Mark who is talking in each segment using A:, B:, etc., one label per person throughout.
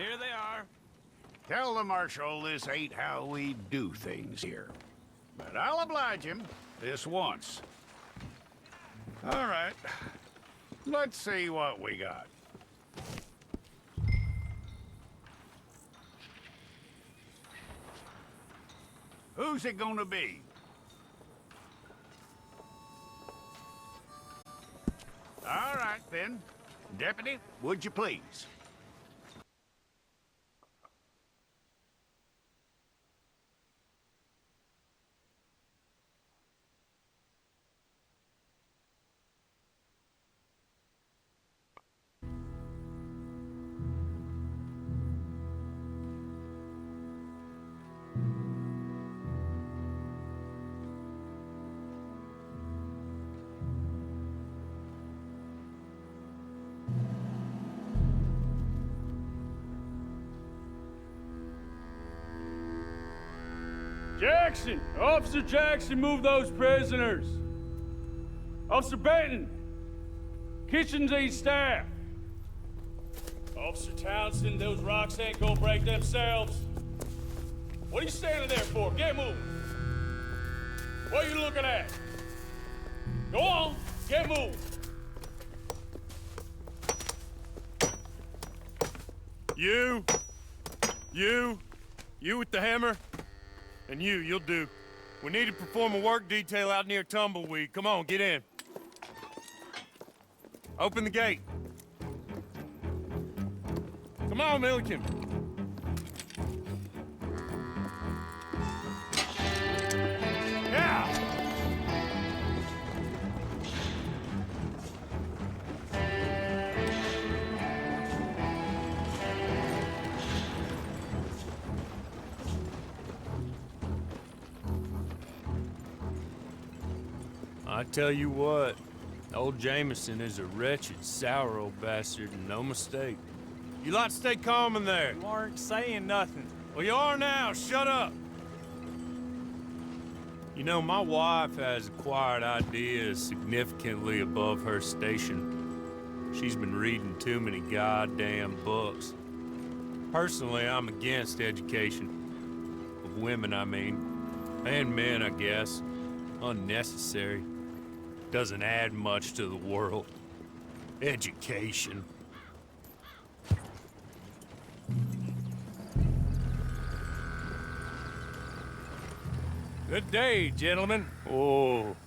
A: Here they are.
B: Tell the Marshal this ain't how we do things here. But I'll oblige him this once. All right. Let's see what we got. Who's it gonna be? All right, then. Deputy, would you please?
C: Jackson! Officer Jackson, move those prisoners! Officer Benton! Kitchen's aid staff! Officer Townsend, those rocks ain't gonna break themselves. What are you standing there for? Get moving! What are you looking at? Go on, get moving!
D: You with the hammer? And you'll do. We need to perform a work detail out near Tumbleweed. Come on, get in. Open the gate. Come on, Milliken. Yeah! I tell you what, old Jameson is a wretched, sour old bastard, and no mistake. You lot stay calm in there.
A: You aren't saying nothing.
D: Well, you are now. Shut up. You know, my wife has acquired ideas significantly above her station. She's been reading too many goddamn books. Personally, I'm against education. Of women, I mean. And men, I guess. Unnecessary. Doesn't add much to the world. Education.
C: Good day, gentlemen.
D: Oh.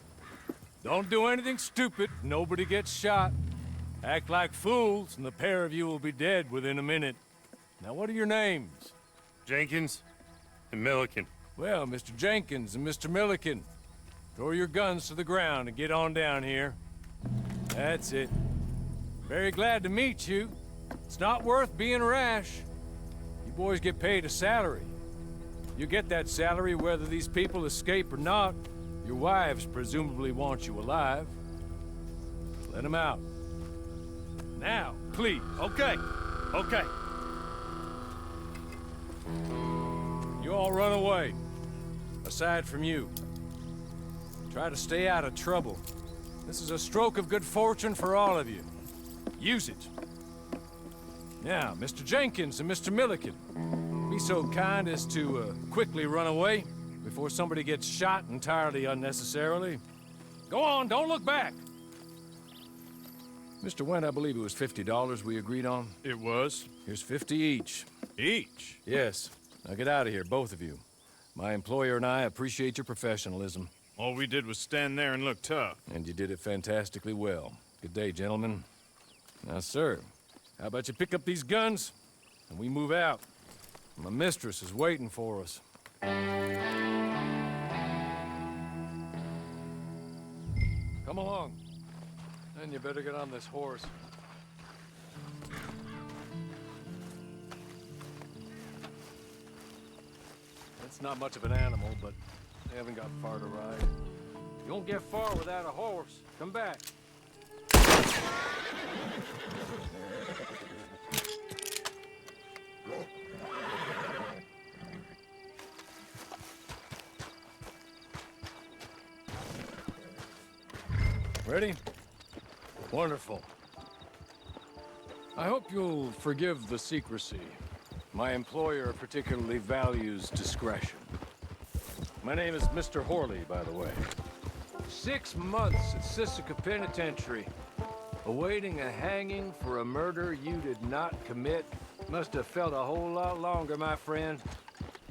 C: Don't do anything stupid. Nobody gets shot. Act like fools, and the pair of you will be dead within a minute. Now, what are your names?
D: Jenkins and Milliken.
C: Well, Mr. Jenkins and Mr. Milliken, throw your guns to the ground and get on down here. That's it. Very glad to meet you. It's not worth being rash. You boys get paid a salary. You get that salary whether these people escape or not. Your wives presumably want you alive. Let them out. Now, please.
D: Okay. Okay.
C: You all run away. Aside from you. Try to stay out of trouble. This is a stroke of good fortune for all of you. Use it. Now, Mr. Jenkins and Mr. Milliken, be so kind as to quickly run away before somebody gets shot entirely unnecessarily. Go on, don't look back. Mr. Wendt, I believe it was $50 we agreed on.
D: It was.
C: Here's 50 each.
D: Each?
C: Yes. Now get out of here, both of you. My employer and I appreciate your professionalism.
D: All we did was stand there and look tough.
C: And you did it fantastically well. Good day, gentlemen. Now, sir, how about you pick up these guns, and we move out? My mistress is waiting for us. Come along. Then you better get on this horse. It's not much of an animal, but they haven't got far to ride. You won't get far without a horse. Come back. Ready? Wonderful. I hope you'll forgive the secrecy. My employer particularly values discretion. My name is Mr. Horley, by the way. 6 months at Sisika Penitentiary, awaiting a hanging for a murder you did not commit. Must have felt a whole lot longer, my friend.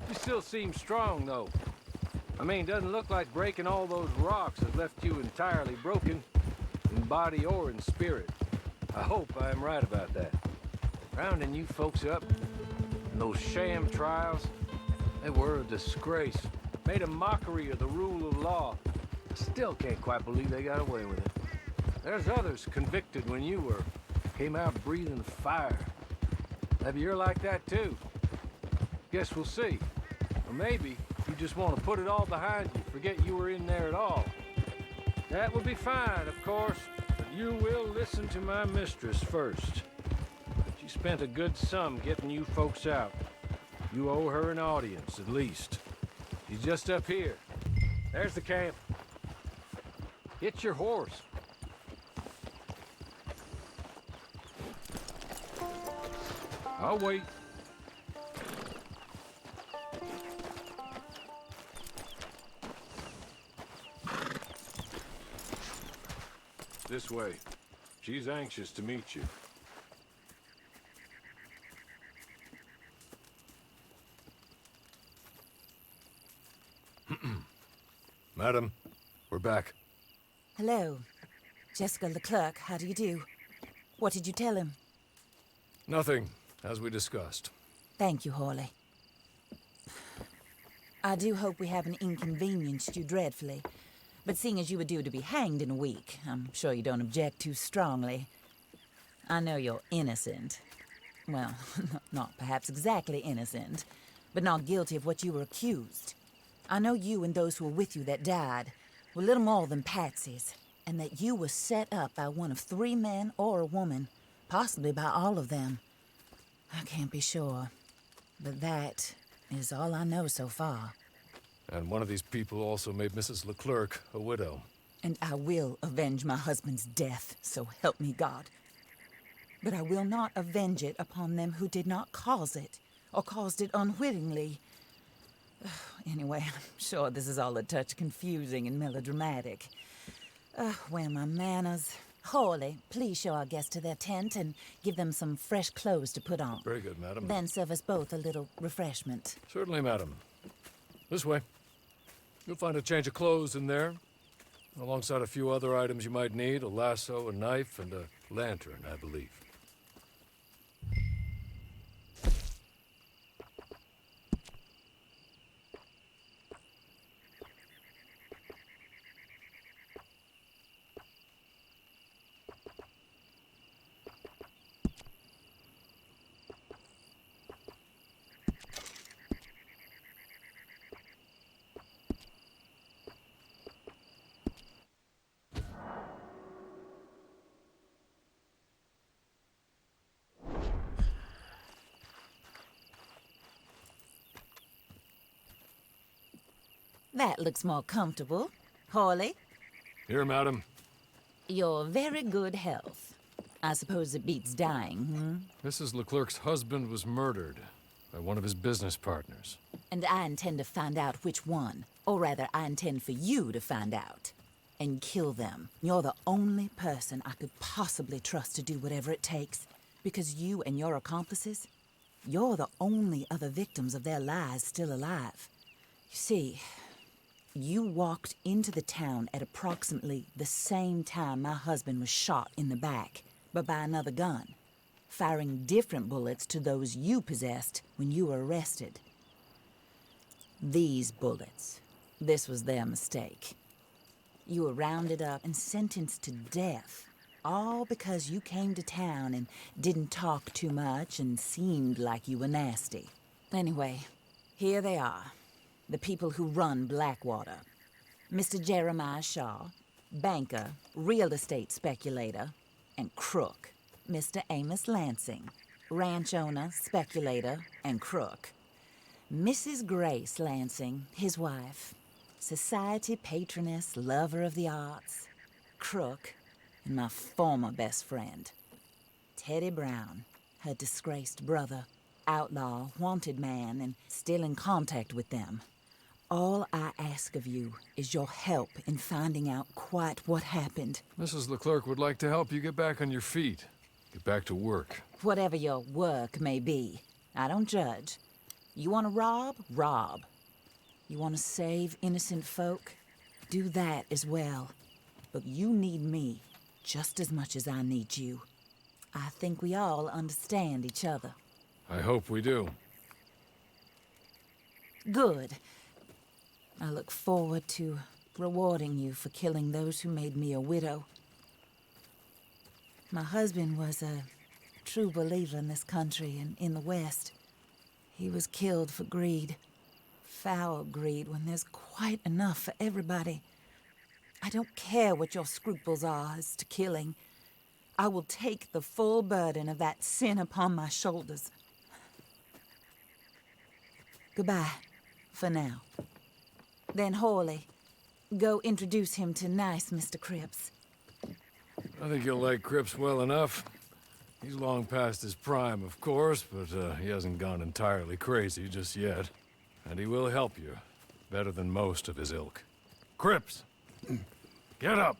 C: You still seem strong, though. I mean, doesn't look like breaking all those rocks has left you entirely broken, in body or in spirit. I hope I am right about that. Rounding you folks up, and those sham trials, they were a disgrace. Made a mockery of the rule of law. I still can't quite believe they got away with it. There's others convicted when you were. Came out breathing fire. Maybe you're like that too. Guess we'll see. Or maybe you just want to put it all behind you, forget you were in there at all. That would be fine, of course, but you will listen to my mistress first. She spent a good sum getting you folks out. You owe her an audience, at least. She's just up here. There's the camp. Get your horse. I'll wait. This way. She's anxious to meet you. Madam, we're back.
A: Hello. Jessica Leclerc, how do you do? What did you tell him?
C: Nothing, as we discussed.
A: Thank you, Hawley. I do hope we haven't inconvenienced you dreadfully. But seeing as you were due to be hanged in a week, I'm sure you don't object too strongly. I know you're innocent. Well, not perhaps exactly innocent, but not guilty of what you were accused. I know you and those who were with you that died were little more than patsies, and that you were set up by one of 3 men or a woman, possibly by all of them. I can't be sure, but that is all I know so far.
C: And one of these people also made Mrs. Leclerc a widow.
A: And I will avenge my husband's death, so help me God. But I will not avenge it upon them who did not cause it, or caused it unwittingly. Anyway, I'm sure this is all a touch confusing and melodramatic. Where are my manners? Hawley, please show our guests to their tent and give them some fresh clothes to put on.
C: Very good, madam.
A: Then serve us both a little refreshment.
C: Certainly, madam. This way. You'll find a change of clothes in there, alongside a few other items you might need, a lasso, a knife, and a lantern, I believe.
A: That looks more comfortable. Hawley,
C: Here, madam.
A: your very good health. I suppose it beats dying,
C: Mrs. Leclerc's husband was murdered by one of his business partners.
A: And I intend to find out which one. Or rather, I intend for you to find out. And kill them. You're the only person I could possibly trust to do whatever it takes. Because you and your accomplices, you're the only other victims of their lies still alive. You see, you walked into the town at approximately the same time my husband was shot in the back, but by another gun, firing different bullets to those you possessed when you were arrested. These bullets, this was their mistake. You were rounded up and sentenced to death, all because you came to town and didn't talk too much and seemed like you were nasty. Anyway, here they are. The people who run Blackwater. Mr. Jeremiah Shaw, banker, real estate speculator, and crook. Mr. Amos Lansing, ranch owner, speculator, and crook. Mrs. Grace Lansing, his wife, society patroness, lover of the arts, crook, and my former best friend. Teddy Brown, her disgraced brother. outlaw, wanted man, and still in contact with them. All I ask of you is your help in finding out quite what happened.
E: Mrs. Leclerc would like to help you get back on your feet. Get back to work.
A: Whatever your work may be, I don't judge. You want to rob? Rob. You want to save innocent folk? Do that as well. But you need me just as much as I need you. I think we all understand each other.
E: I hope we do.
A: Good. I look forward to rewarding you for killing those who made me a widow. My husband was a true believer in this country and in the West. He was killed for greed. Foul greed when there's quite enough for everybody. I don't care what your scruples are as to killing. I will take the full burden of that sin upon my shoulders. Goodbye, for now. Then, Hawley, go introduce him to nice Mr. Cripps.
E: I think you'll like Cripps well enough. He's long past his prime, of course, but he hasn't gone entirely crazy just yet. And he will help you, better than most of his ilk. Cripps! Get up!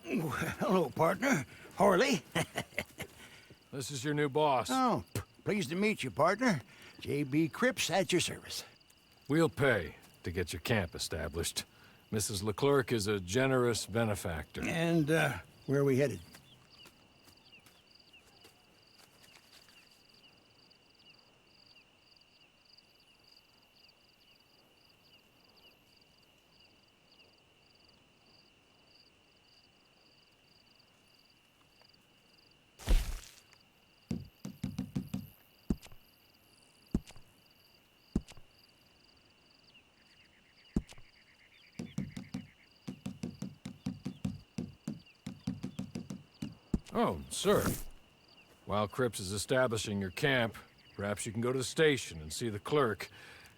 F: Hello, partner. Harley.
E: This is your new boss.
F: Oh, pleased to meet you, partner. J.B. Cripps at your service.
E: We'll pay to get your camp established. Mrs. Leclerc is a generous benefactor.
F: And, where are we headed?
E: Oh, sir. While Cripps is establishing your camp, perhaps you can go to the station and see the clerk,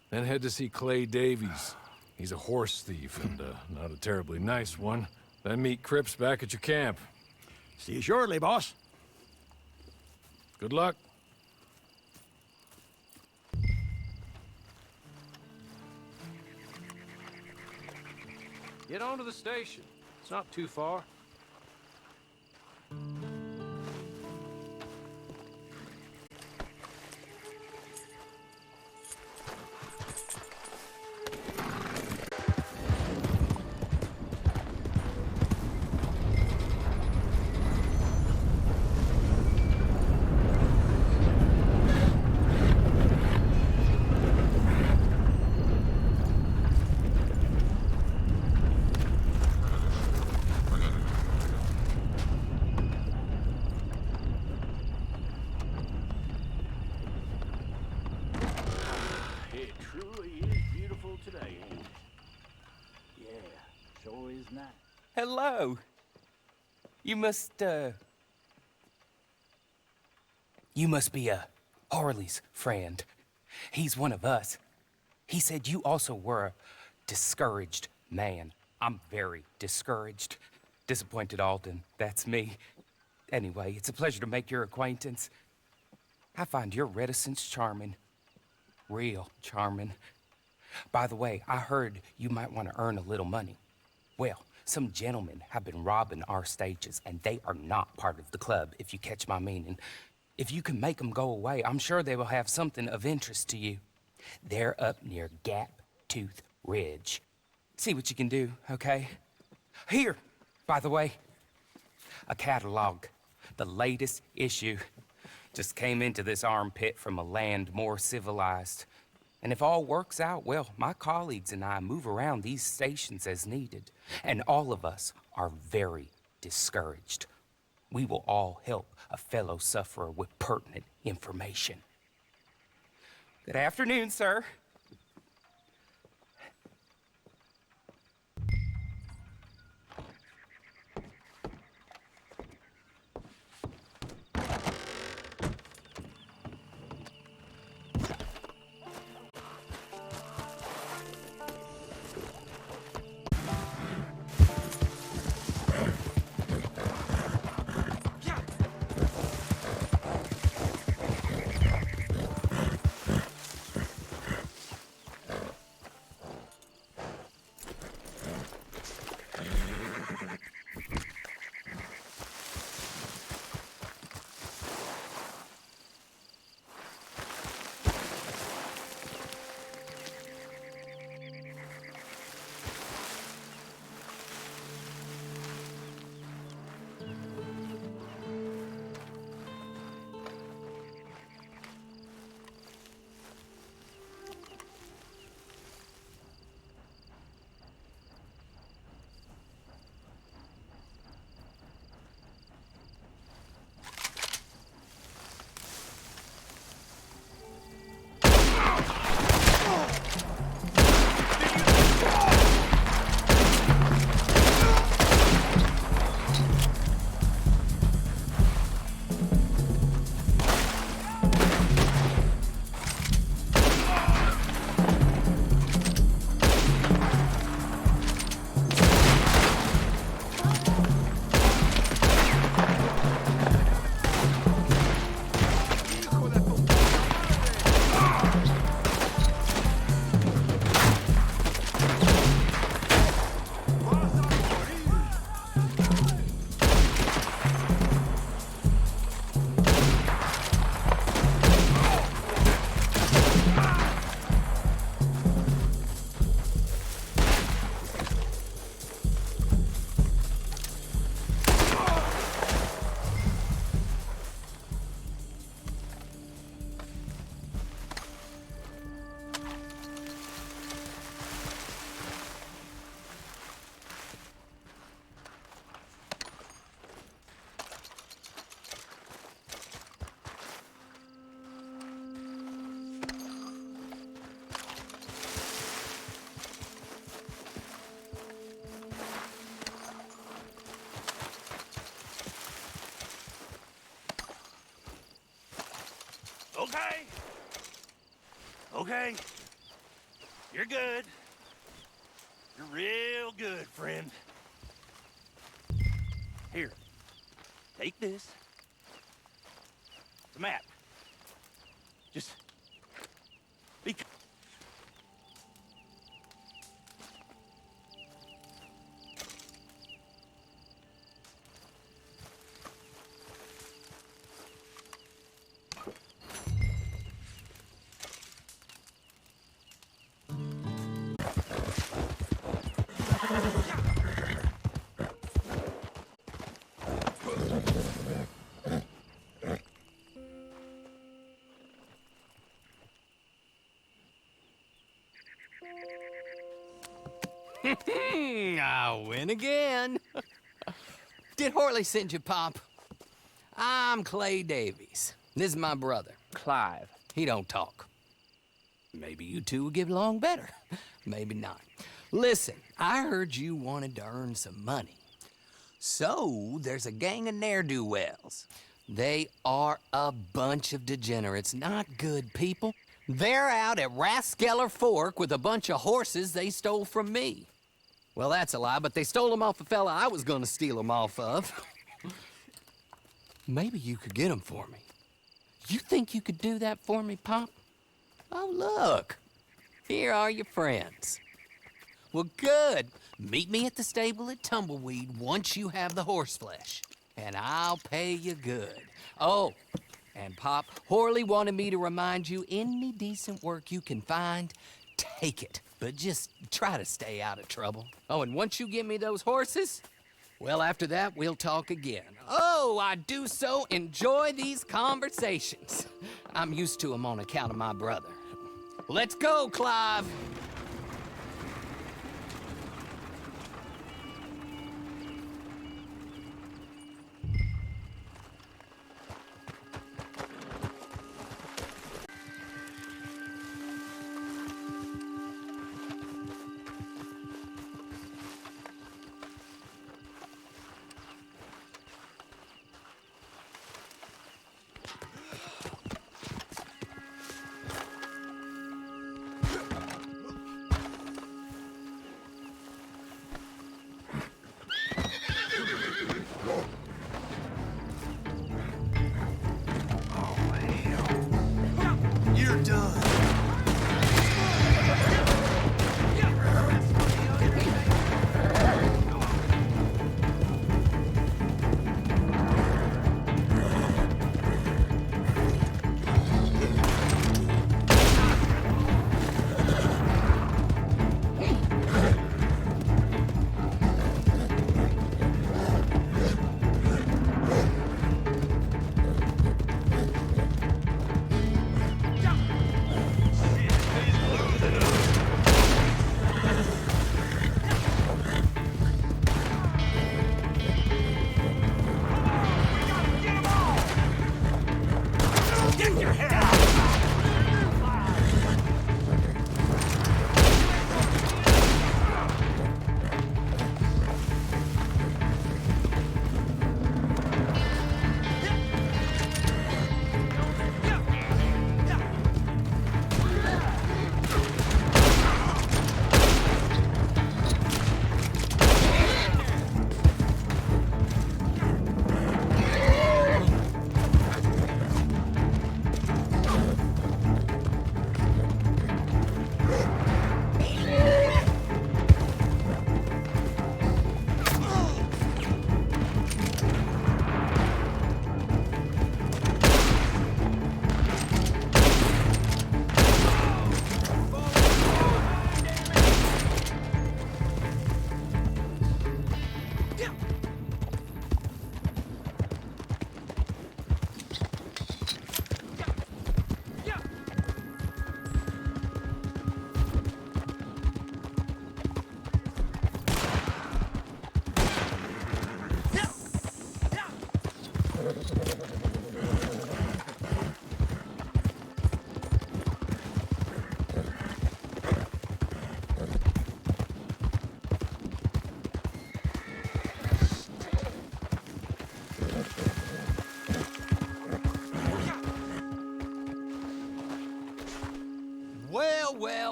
E: then head to see Clay Davies. He's a horse thief, and not a terribly nice one. Then meet Cripps back at your camp.
F: See you shortly, boss.
E: Good luck.
C: Get on to the station. It's not too far.
G: It truly is beautiful today, ain't it? Yeah, sure is nice.
H: Hello. You must be Harley's friend. He's one of us. He said you also were a discouraged man. I'm very discouraged. Disappointed Alden, that's me. Anyway, it's a pleasure to make your acquaintance. I find your reticence charming. Real charming. By the way, I heard you might want to earn a little money. Well, some gentlemen have been robbing our stages, and they are not part of the club, if you catch my meaning. If you can make them go away, I'm sure they will have something of interest to you. They're up near Gap Tooth Ridge. See what you can do, okay? Here, by the way, a catalog. The latest issue. Just came into this armpit from a land more civilized. And if all works out, well, my colleagues and I move around these stations as needed. And all of us are very discouraged. We will all help a fellow sufferer with pertinent information. Good afternoon, sir.
G: Okay. Okay. You're good. You're real good, friend. Here. Take this. It's a map. Just be...
I: I win again. Did Horley send you, Pop? I'm Clay Davies. This is my brother, Clive. He don't talk. Maybe you two will get along better. Maybe not. Listen, I heard you wanted to earn some money. So, there's a gang of ne'er-do-wells. They are a bunch of degenerates, not good people. They're out at Raskeller Fork with a bunch of horses they stole from me. Well, that's a lie, but they stole them off a fella I was gonna steal them off of. Maybe you could get them for me. You think you could do that for me, Pop? Oh, look. Here are your friends. Well, good. Meet me at the stable at Tumbleweed once you have the horse flesh, and I'll pay you good. Oh, and Pop, Horley wanted me to remind you, any decent work you can find, take it. But just try to stay out of trouble. Oh, and once you give me those horses, well, after that, we'll talk again. Oh, I do so enjoy these conversations. I'm used to them on account of my brother. Let's go, Clive.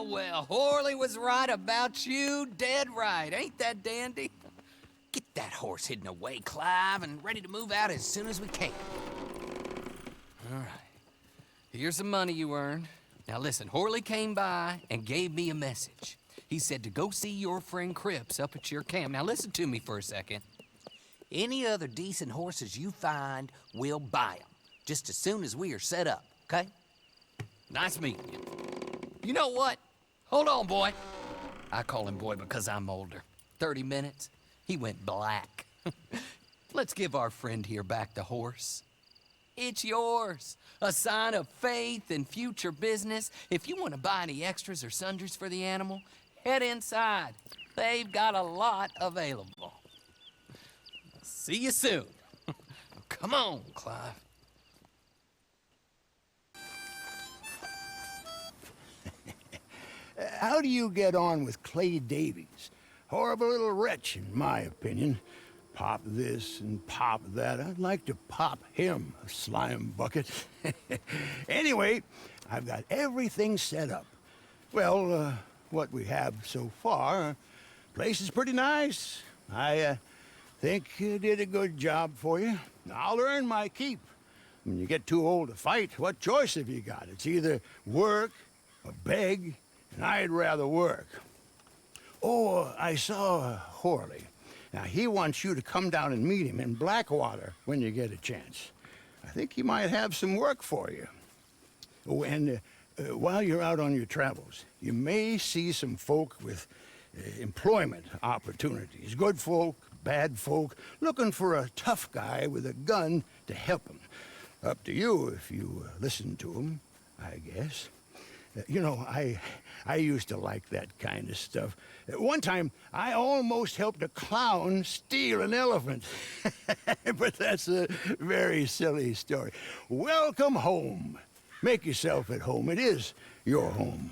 I: Well, Horley was right about you, dead right. Ain't that dandy? Get that horse hidden away, Clive, and ready to move out as soon as we can. All right. Here's the money you earned. Now listen, Horley came by and gave me a message. He said to go see your friend Cripps up at your camp. Now listen to me for a second. Any other decent horses you find, we'll buy them. Just as soon as we are set up, okay? Nice meeting you. You know what? Hold on, boy. I call him boy because I'm older. 30 minutes, he went black. Let's give our friend here back the horse. It's yours. A sign of faith and future business. If you want to buy any extras or sundries for the animal, head inside. They've got a lot available. See you soon. Come on, Clive.
F: How do you get on with Clay Davies? Horrible little wretch, in my opinion. Pop this and pop that. I'd like to pop him, a slime bucket. Anyway, I've got everything set up. Well, what we have so far, place is pretty nice. I think you did a good job for you. I'll earn my keep. When you get too old to fight, what choice have you got? It's either work or beg, and I'd rather work. Oh, I saw Horley. Now, he wants you to come down and meet him in Blackwater when you get a chance. I think he might have some work for you. Oh, and while you're out on your travels, you may see some folk with employment opportunities. Good folk, bad folk, looking for a tough guy with a gun to help them. Up to you if you listen to him, I guess. You know, I used to like that kind of stuff. One time, I almost helped a clown steal an elephant. But that's a very silly story. Welcome home. Make yourself at home. It is your home.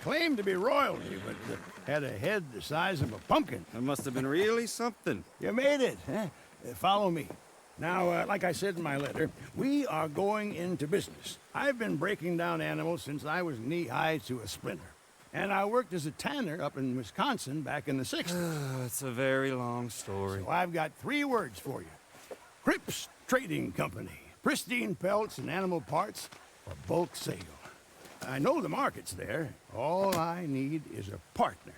F: Claimed to be royalty, but had a head the size of a pumpkin.
J: That must have been really something.
F: You made it, huh? Follow me. Now, like I said in my letter, we are going into business. I've been breaking down animals since I was knee-high to a splinter. And I worked as a tanner up in Wisconsin back in the 60s.
J: It's a very long story.
F: So I've got 3 words for you. Cripps Trading Company. Pristine pelts and animal parts for bulk sale. I know the market's there. All I need is a partner.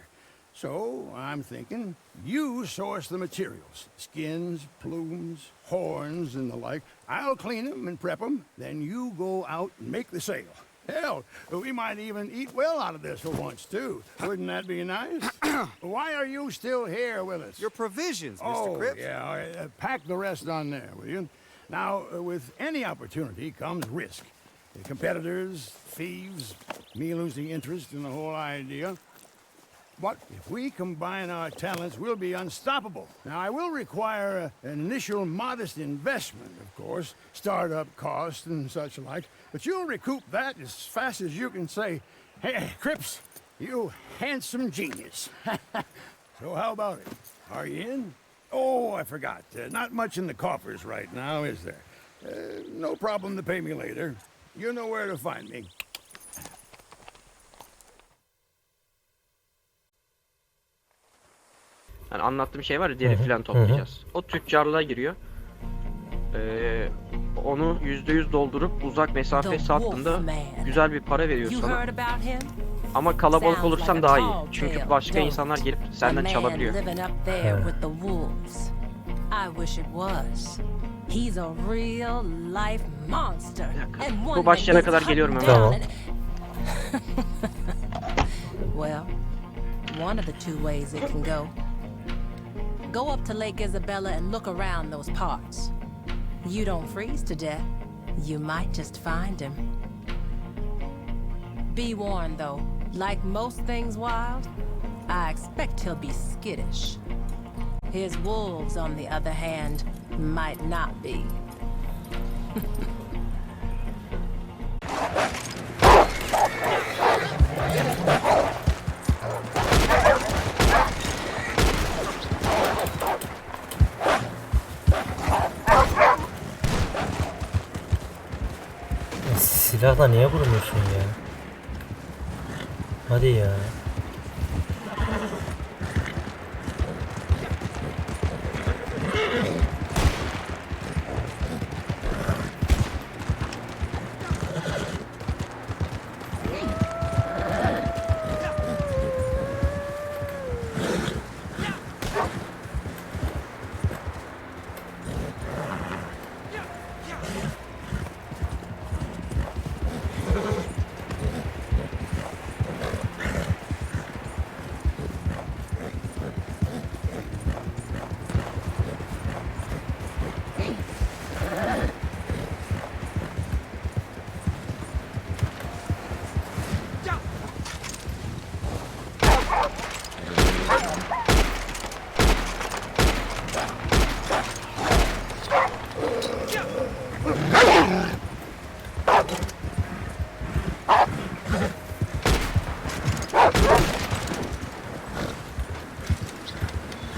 F: So I'm thinking you source the materials. Skins, plumes, horns, and the like. I'll clean them and prep them. Then you go out and make the sale. Hell, we might even eat well out of this for once, too. Wouldn't that be nice? Why are you still here with us?
J: Your provisions, Mr. Cripps.
F: Yeah, all right. Pack the rest on there, will you? Now, with any opportunity comes risk. Competitors, thieves, me losing interest in the whole idea. But if we combine our talents, we'll be unstoppable. Now, I will require an initial modest investment, of course, startup costs and such like, but you'll recoup that as fast as you can say, "Hey, Cripps, you handsome genius." So how about it? Are you in? Oh, I forgot. Not much in the coffers right now, is there? No problem to pay me later. You know where to find me.
K: Yani anlattığım şey var ya, deri filan toplayacağız. O tüccarlığa giriyor. Onu %100 doldurup uzak mesafe sattığında güzel bir para veriyor sana. Ama kalabalık olursan daha iyi. Çünkü başka insanlar gelip senden çalabiliyor. Bu başlayana kadar geliyorum hemen.
H: Tamam.
L: Well, one of the two ways it can go. Go up to Lake Isabella and look around those parts. You don't freeze to death, you might just find him. Be warned though, like most things wild, I expect he'll be skittish. His wolves, on the other hand, might not be.
M: Silahla niye vurmuyorsun ya? Hadi ya.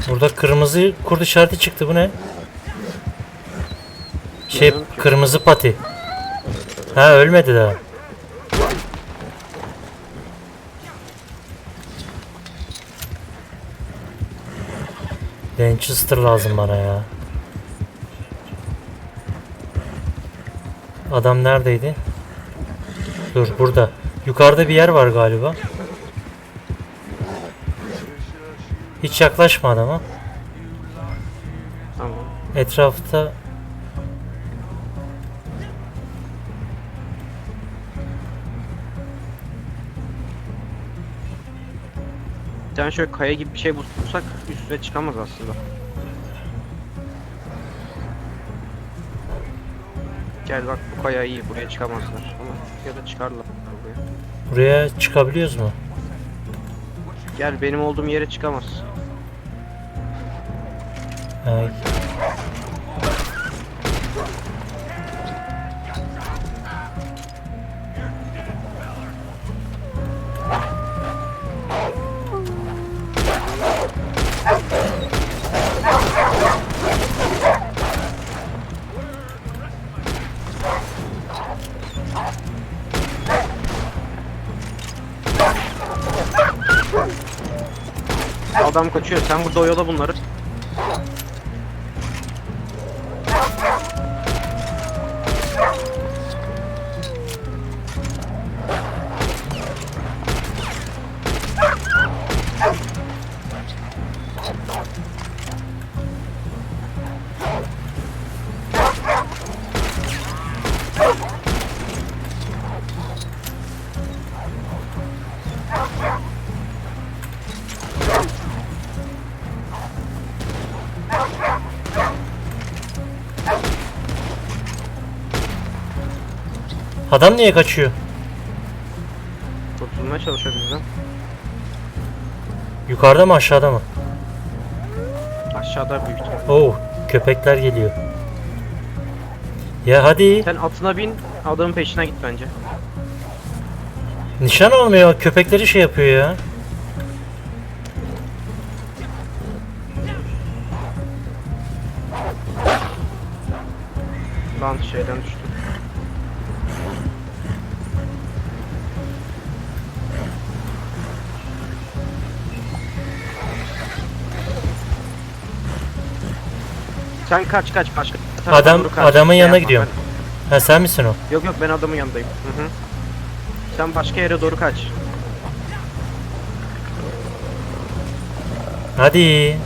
M: Burada kırmızı kurt işareti çıktı, bu ne? Kırmızı pati. Ha, ölmedi daha. Manchester lazım bana ya. Adam neredeydi? Dur, burada. Yukarıda bir yer var galiba. Hiç yaklaşma adama.
K: Tamam.
M: Etrafta
K: Bir tane şöyle kaya gibi bir şey bulsak üstüne çıkamaz aslında. Gel bak, bu kaya iyi, buraya çıkamazlar ama ya da çıkarlar buraya.
M: buraya çıkabiliyoruz mu?
K: Gel, benim olduğum yere çıkamaz.
M: Ay.
K: Adam kaçıyor, sen burada oyala bunları.
M: Adam niye kaçıyor?
K: Kurtulmaya çalışıyor bizden.
M: Yukarıda mı aşağıda mı?
K: Aşağıda büyük ihtimal.
M: Oo, köpekler geliyor. Ya hadi.
K: Sen atına bin, adamın peşine git bence.
M: Nişan almıyor. Köpekleri şey yapıyor ya.
K: Lan şeyden düştüm. Sen kaç başka.
M: Adamın yanına gidiyorum. Ha sen misin o?
K: Yok ben adamın yanındayım. Hı. Sen başka yere doğru kaç.
M: Hadi.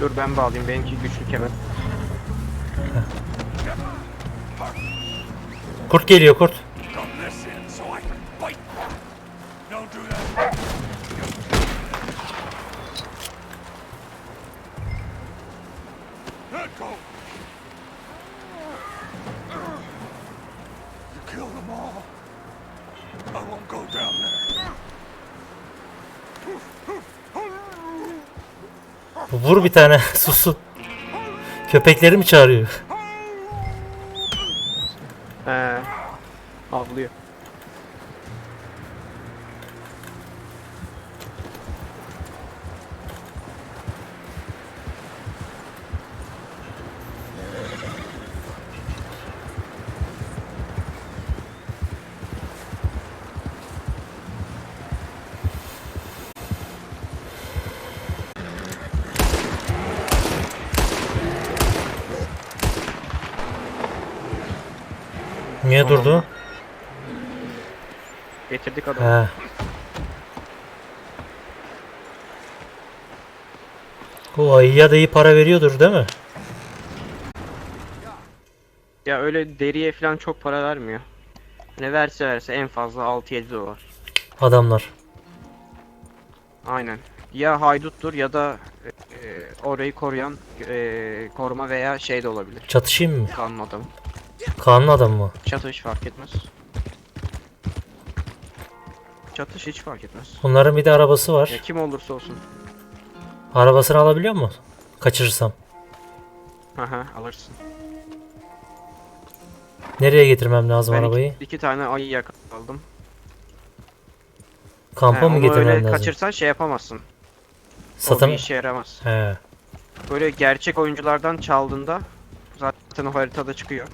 K: Dur ben bağlayayım. Benimki güçlü kemer.
M: Kurt geliyor kurt. Vur bir tane susun. Köpekleri mi çağırıyor?
K: Avlıyor.
M: Niye durdu?
K: Getirdik adamı.
M: He. O ayıya da iyi para veriyordur değil mi?
K: Ya öyle deriye falan çok para vermiyor. Ne verse en fazla 6-7 dolar.
M: Adamlar.
K: Aynen. Ya hayduttur ya da orayı koruyan koruma veya şey de olabilir.
M: Çatışayım mı?
K: Kanun adamı.
M: Kanun adam mı?
K: Çatış fark etmez. Çatış hiç fark etmez.
M: Bunların bir de arabası
K: Ya
M: var.
K: kim olursa olsun.
M: Arabasını alabiliyor mu? Kaçırırsam.
K: Aha alırsın.
M: Nereye getirmem lazım
K: Ben
M: arabayı?
K: iki tane ayı yakaladım.
M: Kampa mı
K: Onu
M: getirmem
K: öyle
M: lazım?
K: kaçırsan şey yapamazsın.
M: Satın...
K: O bir işe yaramaz.
M: He.
K: Böyle gerçek oyunculardan çaldığında zaten o haritada çıkıyor.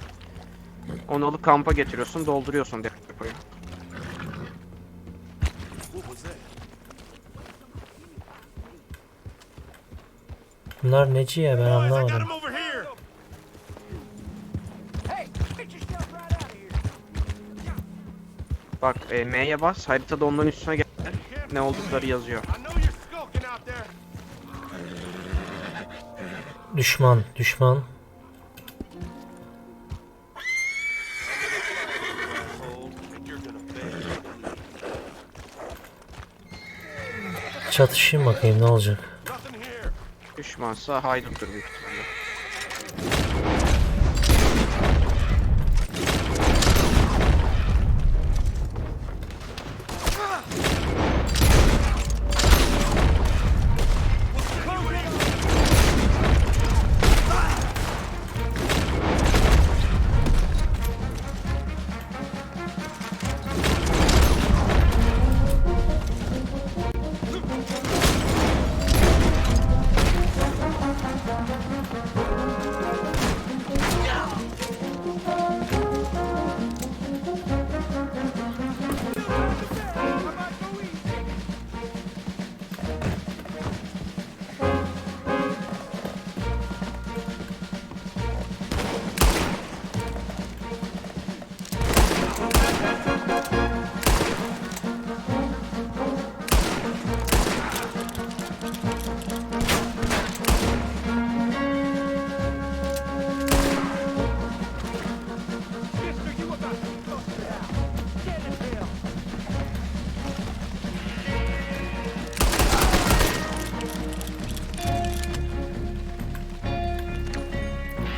K: Onu alıp kampa getiriyorsun, dolduruyorsun depoyu.
M: Bunlar neci ya ben anlamadım.
K: Bak M'ye bas, haritada onların üstüne gel. Ne oldukları yazıyor.
M: Düşman. Çatışayım bakayım ne olacak.
K: Düşmansa hayduttur büyük ihtimalle.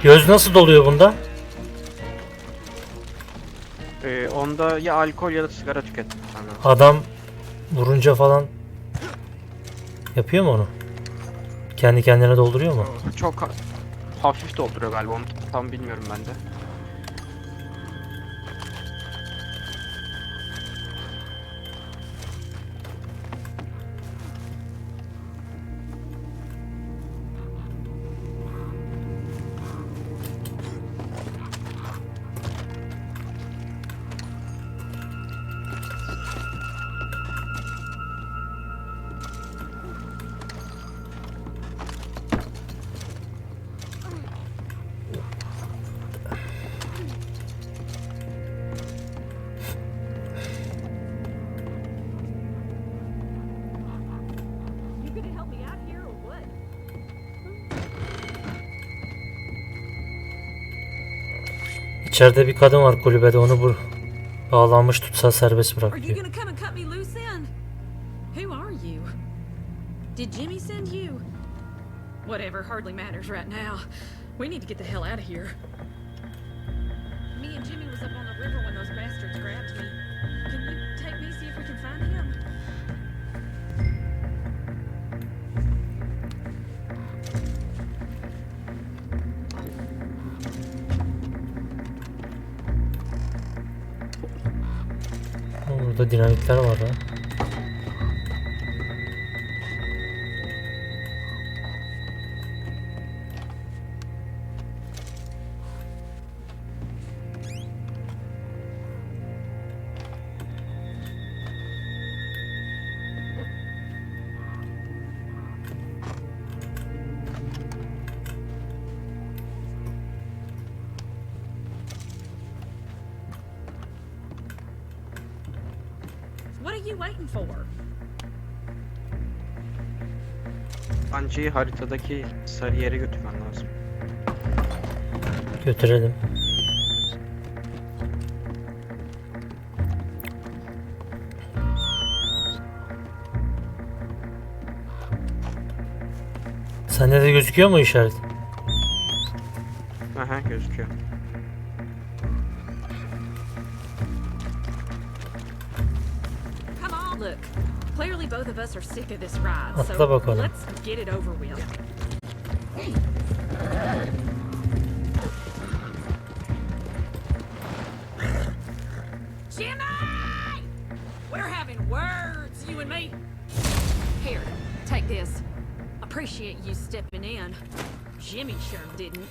M: Göz nasıl doluyor bunda?
K: Onda ya alkol ya da sigara tüket.
M: Adam vurunca falan yapıyor mu onu? Kendi kendine dolduruyor mu?
K: Çok hafif dolduruyor galiba, onu tam bilmiyorum ben de.
M: İçeride bir kadın var kulübede, onu bağlanmış tutsa serbest bırak diyor.
N: Who are you? Did Jimmy send you? Whatever, hardly matters right now. We need to get the hell out of here. Me and Jimmy was up on the river when those bastards grabbed me. Can you take me, see if we can find him?
M: Burada dinamitler var ha.
N: What are you waiting for?
K: Sancı'yı haritadaki sarı yere götürmen lazım.
M: Götürelim. Sende de gözüküyor mu işaret?
K: Aha, gözüküyor.
N: Come on, look. Clearly both of us are sick of this ride,
M: Atla
N: so
M: bakalım.
N: let's get it over with. Jimmy! We're having words, you and me. Here, take this. Appreciate you stepping in. Jimmy sure didn't.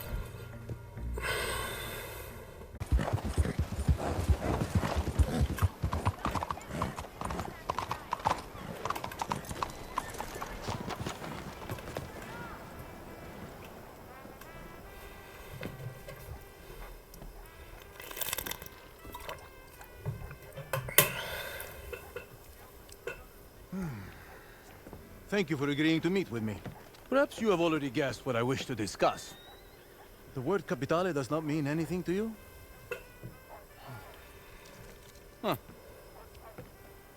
O: Thank you for agreeing to meet with me. Perhaps you have already guessed what I wish to discuss. The word capitale does not mean anything to you? Huh.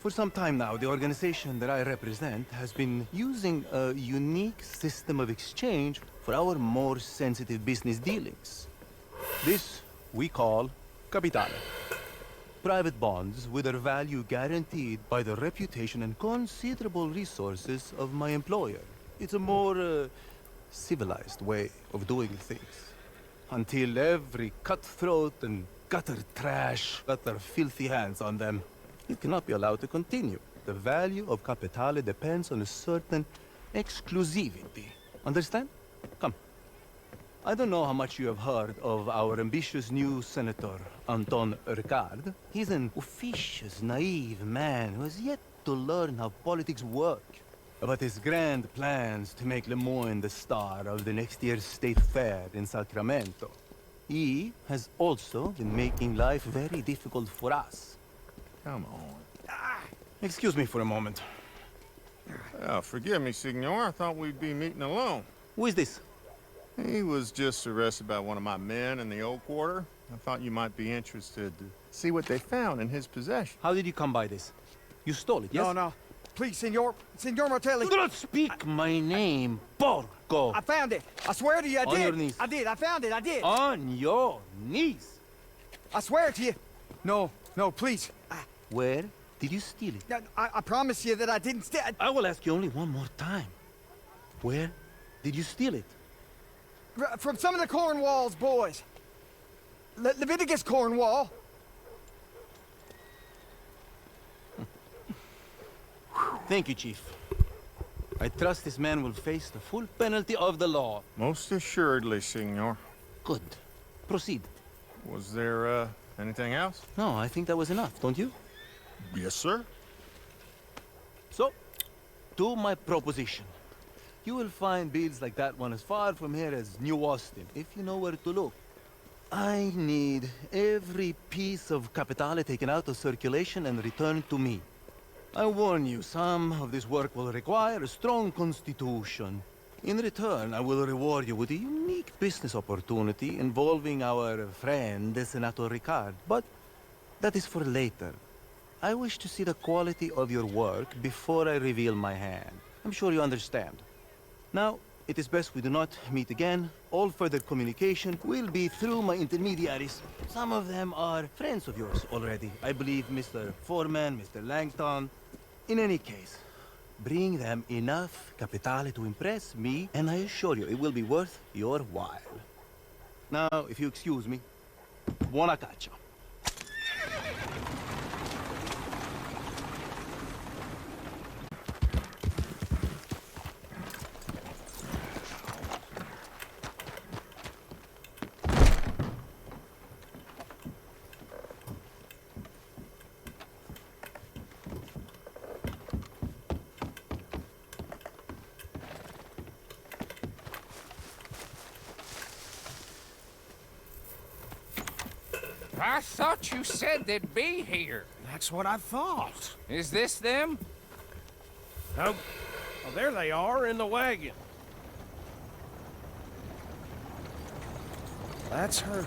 O: For some time now, the organization that I represent has been using a unique system of exchange for our more sensitive business dealings. This we call capitale. Private bonds with their value guaranteed by the reputation and considerable resources of my employer. It's a more civilized way of doing things. Until every cutthroat and gutter trash got their filthy hands on them, it cannot be allowed to continue. The value of capitale depends on a certain exclusivity. Understand? Come. I don't know how much you have heard of our ambitious new senator, Anton Ricard. He's an officious, naive man who has yet to learn how politics work. But his grand plans to make Lemoyne the star of the next year's state fair in Sacramento. He has also been making life very difficult for us.
P: Come on.
O: Excuse me for a moment.
P: Oh, forgive me, Signor. I thought we'd be meeting alone.
O: Who is this?
P: He was just arrested by one of my men in the old quarter. I thought you might be interested to see what they found in his possession.
O: How did you come by this? You stole it, yes?
P: No.
Q: please, Senor. Senor Martelli.
O: Do not speak my name, porco.
Q: I found it. I swear to you, I did.
O: On your knees.
Q: I did. I found it. I did.
O: On your knees.
Q: I swear to you. No, no, please.
O: Where did you steal it?
Q: I promise you that I didn't steal.
O: I will ask you only one more time. Where did you steal it?
Q: From some of the Cornwall's boys. Leviticus Cornwall.
O: Thank you, Chief. I trust this man will face the full penalty of the law.
P: Most assuredly, Senor.
O: Good. Proceed.
P: Was there, anything else?
O: No, I think that was enough, don't you?
P: Yes, sir.
O: So, to my proposition. You will find builds like that one as far from here as New Austin, if you know where to look. I need every piece of capitale taken out of circulation and returned to me. I warn you, some of this work will require a strong constitution. In return, I will reward you with a unique business opportunity involving our friend, Senator Ricard. But that is for later. I wish to see the quality of your work before I reveal my hand. I'm sure you understand. Now, it is best we do not meet again. All further communication will be through my intermediaries. Some of them are friends of yours already. I believe Mr. Foreman, Mr. Langton. In any case, bring them enough capitale to impress me, and I assure you it will be worth your while. Now, if you excuse me, buona caccia.
R: I thought you said they'd be here.
B: That's what I thought.
R: Is this them?
B: Nope. Well, there they are in the wagon. That's her.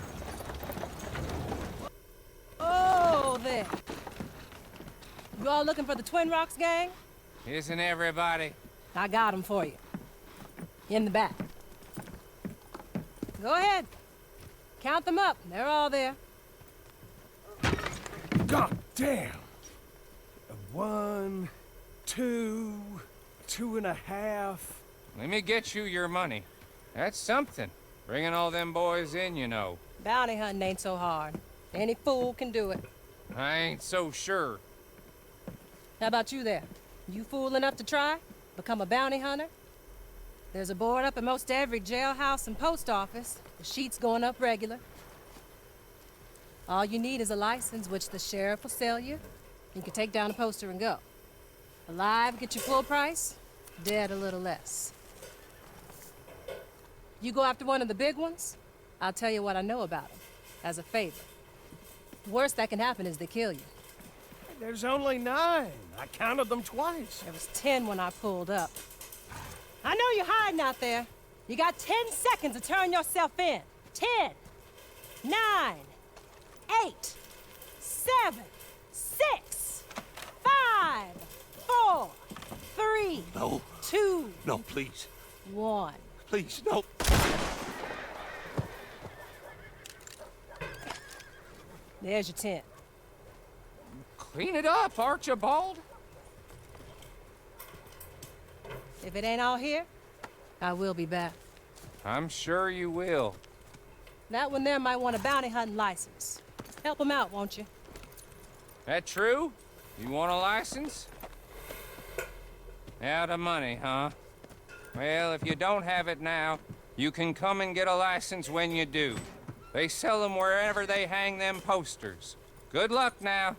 L: Oh, there. You all looking for the Twin Rocks gang?
R: Isn't everybody?
L: I got them for you. In the back. Go ahead. Count them up. They're all there.
B: God damn. 1, 2, 2.5.
R: Let me get you your money. That's something. Bringing all them boys in, you know.
L: Bounty hunting ain't so hard. Any fool can do it.
R: I ain't so sure.
L: How about you there? You fool enough to try? Become a bounty hunter? There's a board up in most every jailhouse and post office. The sheet's going up regular. All you need is a license, which the sheriff will sell you. You can take down a poster and go. Alive, get your full price. Dead, a little less. You go after one of the big ones, I'll tell you what I know about them, as a favor. The worst that can happen is they kill you.
B: There's only 9. I counted them twice.
L: There was 10 when I pulled up. I know you're hiding out there. You got 10 seconds to turn yourself in. 10, 9, 8, 7, 6, 5, 4, 3,
O: No.
L: 2,
O: No, please.
L: 1.
O: Please, no.
L: There's your 10.
R: Clean it up, Archibald.
L: If it ain't all here, I will be back.
R: I'm sure you will.
L: That one there might want a bounty hunting license. Help him out, won't you?
R: That true? You want a license? Out of money, huh? Well, if you don't have it now, you can come and get a license when you do. They sell them wherever they hang them posters. Good luck now.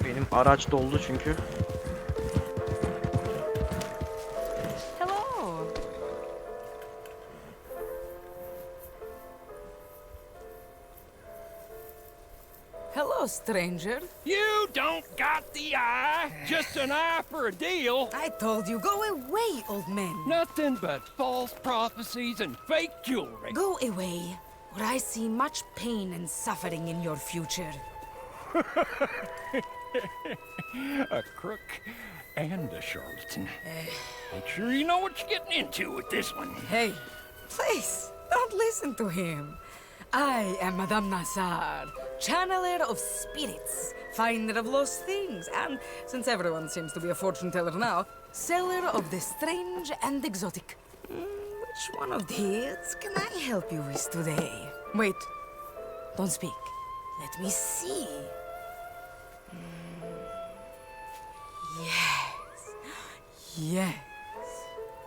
K: Benim araç doldu çünkü.
S: Hello. Hello, stranger.
C: You don't got the eye. Just an eye for a deal.
S: I told you, go away, old man.
C: Nothing but false prophecies and fake jewelry.
S: Go away, or I see much pain and suffering in your future.
C: A crook and a charlatan. Make sure you know what you're getting into with this one.
S: Hey, please, don't listen to him. I am Madame Nazar, channeler of spirits, finder of lost things, and, since everyone seems to be a fortune teller now, seller of the strange and exotic. Which one of these can I help you with today? Wait, don't speak. Let me see. Yes.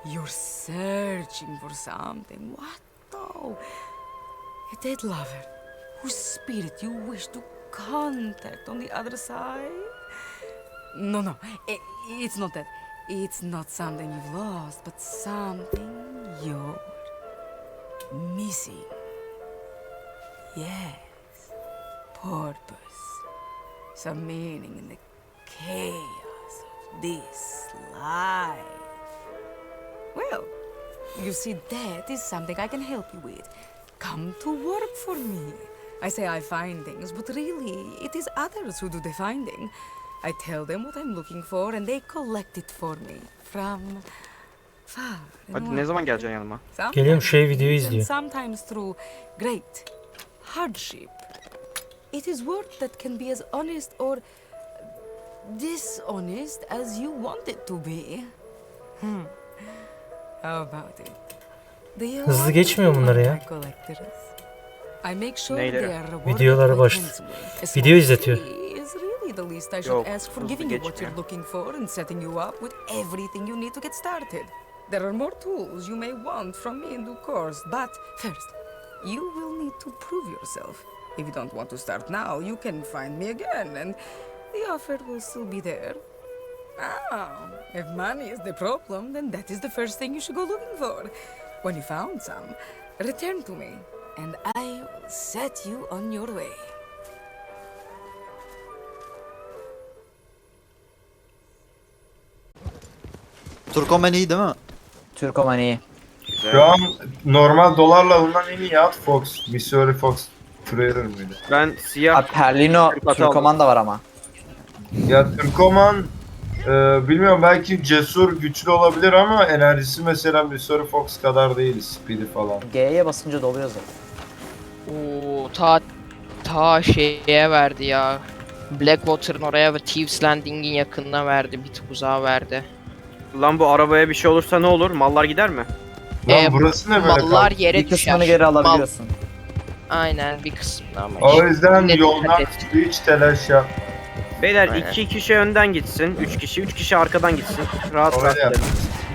S: You're searching for something. What though? A dead lover whose spirit you wish to contact on the other side? No, it's not that. It's not something you've lost, but something you're missing. Yes, purpose, some meaning in the chaos of this life. Well, you see, that is something I can help you with. Come to work for me. I say I find things, but really, it is others who do the finding. I tell them what I'm looking for, and they collect it for me from far and
K: Hadi ne zaman geleceksin yanıma?
M: Geliyorum, videoyu izliyor.
S: Sometimes through great hardship. It is work that can be as honest or dishonest as you want it to be. How about it?
M: Hızlı geçmiyor bunları ya. Videoları video izletiyor.
S: The least I should ask for giving you what you're looking for and setting you up with everything you need to get started. There are more tools you may want from me in due course, but first, you will need to prove yourself. If you don't want to start now, you can find me again, and the offer will still be there. If money is the problem, then that is the first thing you should go looking for. When you found some, return to me, and I will set you on your way.
T: Turkoman iyi değil mi?
U: Turkoman iyi.
V: Şu an normal dolarla alınan en iyi at Fox. Missouri Fox Trader mıydı?
K: Ben siyah...
U: Perlino Turkoman da var ama.
V: Ya Turkoman bilmiyorum, belki cesur, güçlü olabilir ama enerjisi mesela Missouri Fox kadar değil, speed'i falan.
U: G'ye basınca doluyor zaten.
W: Oo, ta şeye verdi ya. Blackwater'ın oraya ve Thieves Landing'in yakınına verdi. Bir tuzağa verdi.
K: Lan bu arabaya bir şey olursa ne olur? Mallar gider mi?
V: Lan burası ne böyle?
W: Mallar yere
U: bir
W: düşer.
U: kısmını geri alabiliyorsun.
W: Aynen, bir kısmını ama.
V: O yüzden yoldan hiç telaş yap.
K: Beyler 2 kişi önden gitsin, 3 kişi arkadan gitsin. Rahat gidelim.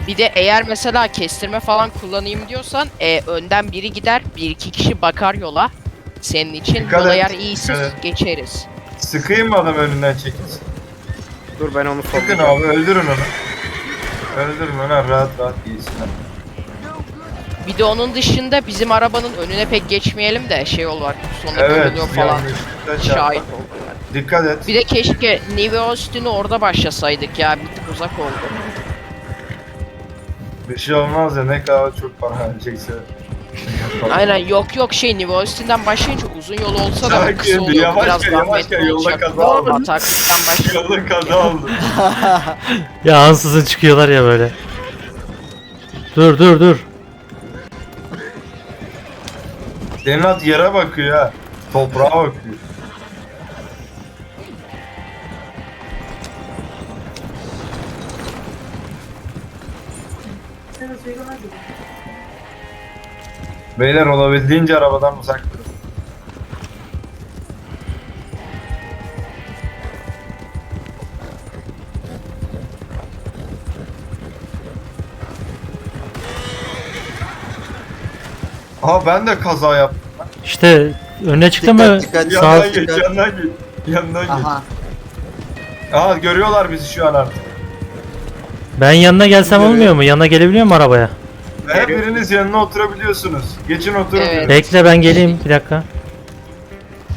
W: Bir de eğer mesela kestirme falan kullanayım diyorsan önden biri gider, 1-2 kişi bakar yola. Senin için
V: Dikkat
W: yol
V: et,
W: eğer iyiyse
V: dikkat et.
W: geçeriz.
V: Sıkayım mı adam önünden çekilsin?
K: Dur ben onu
V: Sıkın
K: soracağım.
V: abi, öldürün onu. Öldürün onu, rahat giysinler.
W: Bir de onun dışında bizim arabanın önüne pek geçmeyelim de şey yol var. Sonunda kırılıyor falan.
V: yanlışlıkla
W: Şahit
V: çarpma.
W: oldum.
V: Dikkat et.
W: Bir de keşke New Austin'i orada başlasaydık ya, bir tık uzak oldu.
V: Bir şey olmaz ya, ne kadar çok para verecekse.
W: Aynen, yok şey New Austin'den başlayınca uzun yol olsa da kısa oluyor,
V: yavaş
W: biraz
V: gel,
W: zahmetli
V: yolda
W: olacak.
V: kaza oldu.
W: Bataklıktan başlayınca.
V: Yolda kaza oldu.
M: Ya ansızın çıkıyorlar ya böyle. Dur.
V: Senin at yere bakıyor ha. Toprağa bakıyor. Beyler olabildiğince arabadan uzak durun. Aha, ben de kaza yaptım.
M: İşte önüne çıktı mı?
V: Yandan geç. Yandan geç. Aha, görüyorlar bizi şu an artık.
M: Ben yanına gelsem olmuyor mu? Yanına gelebiliyor mu arabaya?
V: Her biriniz yanına oturabiliyorsunuz. Geçin oturun.
M: Bekle, ben geleyim bir dakika.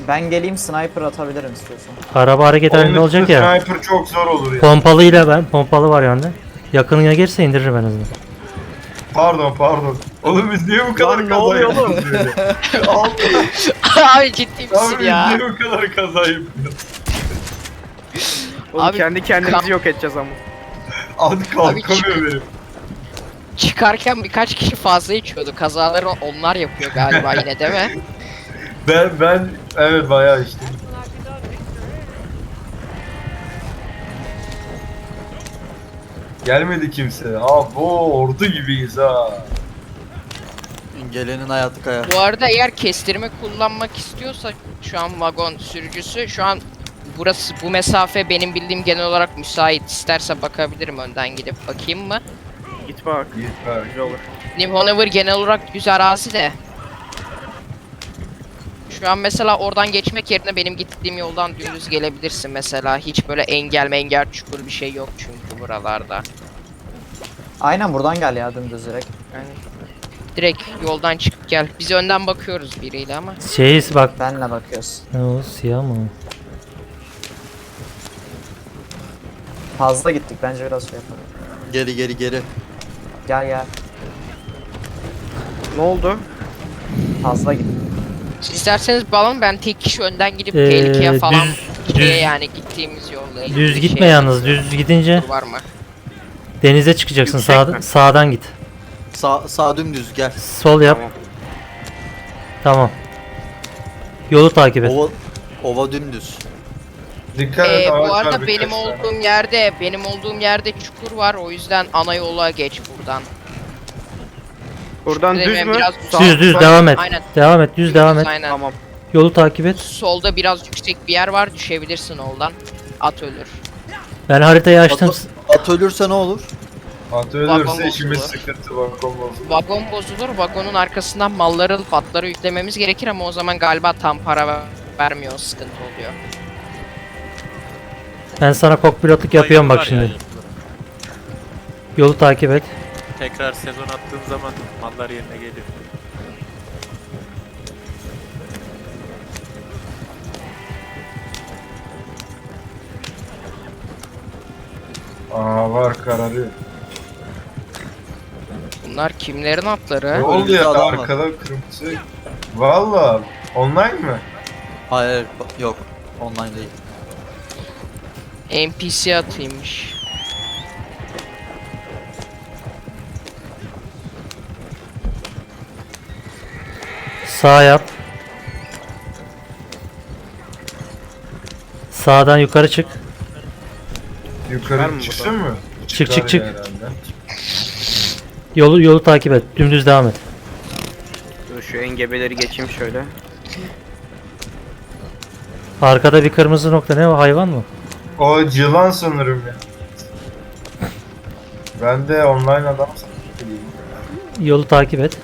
U: Ben geleyim sniper atabilirim istiyorsan.
M: Araba hareket halinde olacak ya.
V: Sniper çok zor olur ya.
M: Pompalıyla ben. Pompalı var yanında. Yakınına gelirse indiririm en azından.
V: Pardon. Oğlum biz niye bu kadar kaza yapıyoruz böyle?
W: Abi ciddi misin
V: Abi
W: ya?
V: biz niye bu kadar kaza yapıyoruz?
K: Oğlum
W: Abi,
K: kendi kendimizi yok edeceğiz ama.
V: Abi kalkamıyor benim.
W: Çıkarken birkaç kişi fazla içiyordu. Kazaları onlar yapıyor galiba yine değil mi?
V: Ben evet bayağı içtim. Gelmedi kimse. Bu ordu gibiyiz ha.
T: Gelenin hayatı kaya.
W: Bu arada eğer kestirme kullanmak istiyorsa şu an vagon sürücüsü şu an burası bu mesafe benim bildiğim genel olarak müsait. İsterse bakabilirim önden gidip bakayım mı?
K: Git bak. Güzel olur.
W: New Hanover genel olarak düz arazi de. Şu an mesela oradan geçmek yerine benim gittiğim yoldan dümdüz gelebilirsin mesela. Hiç böyle engel çukur bir şey yok çünkü buralarda.
U: Aynen buradan gel ya dümdüz direkt.
W: Yani direkt yoldan çıkıp gel. Biz önden bakıyoruz biriyle ama.
M: Bak.
U: Benle bakıyoruz.
M: Ne o siyah mı?
U: Fazla gittik bence biraz şey yapalım.
T: Geri.
U: Gel.
K: Ne oldu?
U: Fazla gittik.
W: İsterseniz bağlanın ben tek kişi önden gidip tehlikeye falan
M: düz-
W: yani gittiğimiz yolla ilgili
M: Düz
W: bir
M: gitme
W: şey
M: yalnız. Düz gidince
W: var mı?
M: denize çıkacaksın.
K: Yüksek mi?
M: Sağdan git.
T: Sağ dümdüz gel.
M: Sol yap. Tamam. Yolu takip et.
T: Ova dümdüz.
V: Dikkat et
W: Bu
V: ağaçlar
W: arada
T: şey
W: benim olduğum yerde çukur var o yüzden ana yola geç buradan.
K: Buradan düz mü?
M: Düz devam et.
W: Aynen.
M: Devam et. Düz devam et.
W: Aynen.
K: Tamam.
M: Yolu takip et.
W: Solda biraz yüksek bir yer var düşebilirsin oradan. At ölür.
M: Ben haritayı açtım.
T: At ölürse ne olur?
V: At
W: Vagon
V: ölürse işimiz
W: bozulur.
V: sıkıntı vagon bozulur.
W: Vagon bozulur. Vagonun arkasından malları alıp atları yüklememiz gerekir ama o zaman galiba tam para vermiyor. Sıkıntı oluyor.
M: Ben sana kokpilotluk yapıyorum bak şimdi. Yolu takip et.
A: Tekrar sezon attığın zaman mallar yerine geliyor.
V: Var kararıyor.
W: Bunlar kimlerin atları?
V: Ne oldu ya arkada kırmızı? Valla online mı?
T: Hayır yok. Online değil.
W: NPC atıymış.
M: Sağ yap. Sağdan yukarı çık.
V: Yukarı çıksın mı?
M: Çık. Yolu takip et. Dümdüz devam et.
K: Dur şu engebeleri geçeyim şöyle.
M: Arkada bir kırmızı nokta ne o hayvan mı?
V: O yılan sanırım ya. Ben de online adam sanırım.
M: Yolu takip et.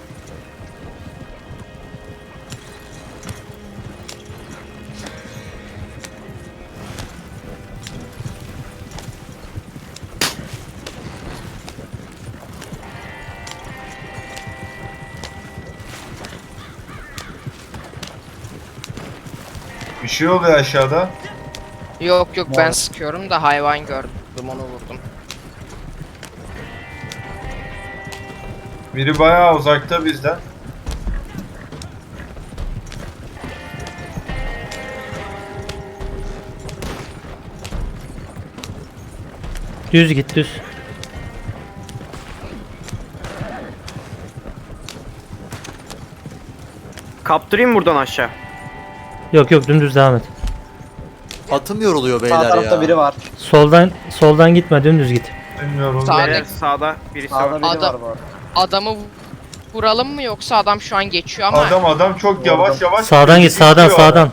V: Bir şey oluyor aşağıda.
W: Yok ben sıkıyorum da hayvan gördüm onu vurdum.
V: Biri bayağı uzakta bizden.
M: Düz git düz.
K: Kaptırayım buradan aşağı.
M: Yok dümdüz devam et.
T: Atım yoruluyor beyler ya.
U: Sağ tarafta biri var.
M: Soldan gitme dümdüz git.
V: Bilmiyorum.
K: Sağda birisi var.
U: Sağda biri var bu arada.
W: Adamı vuralım mı yoksa adam şu an geçiyor ama
V: Adam çok yavaş.
M: Sağdan git sağdan.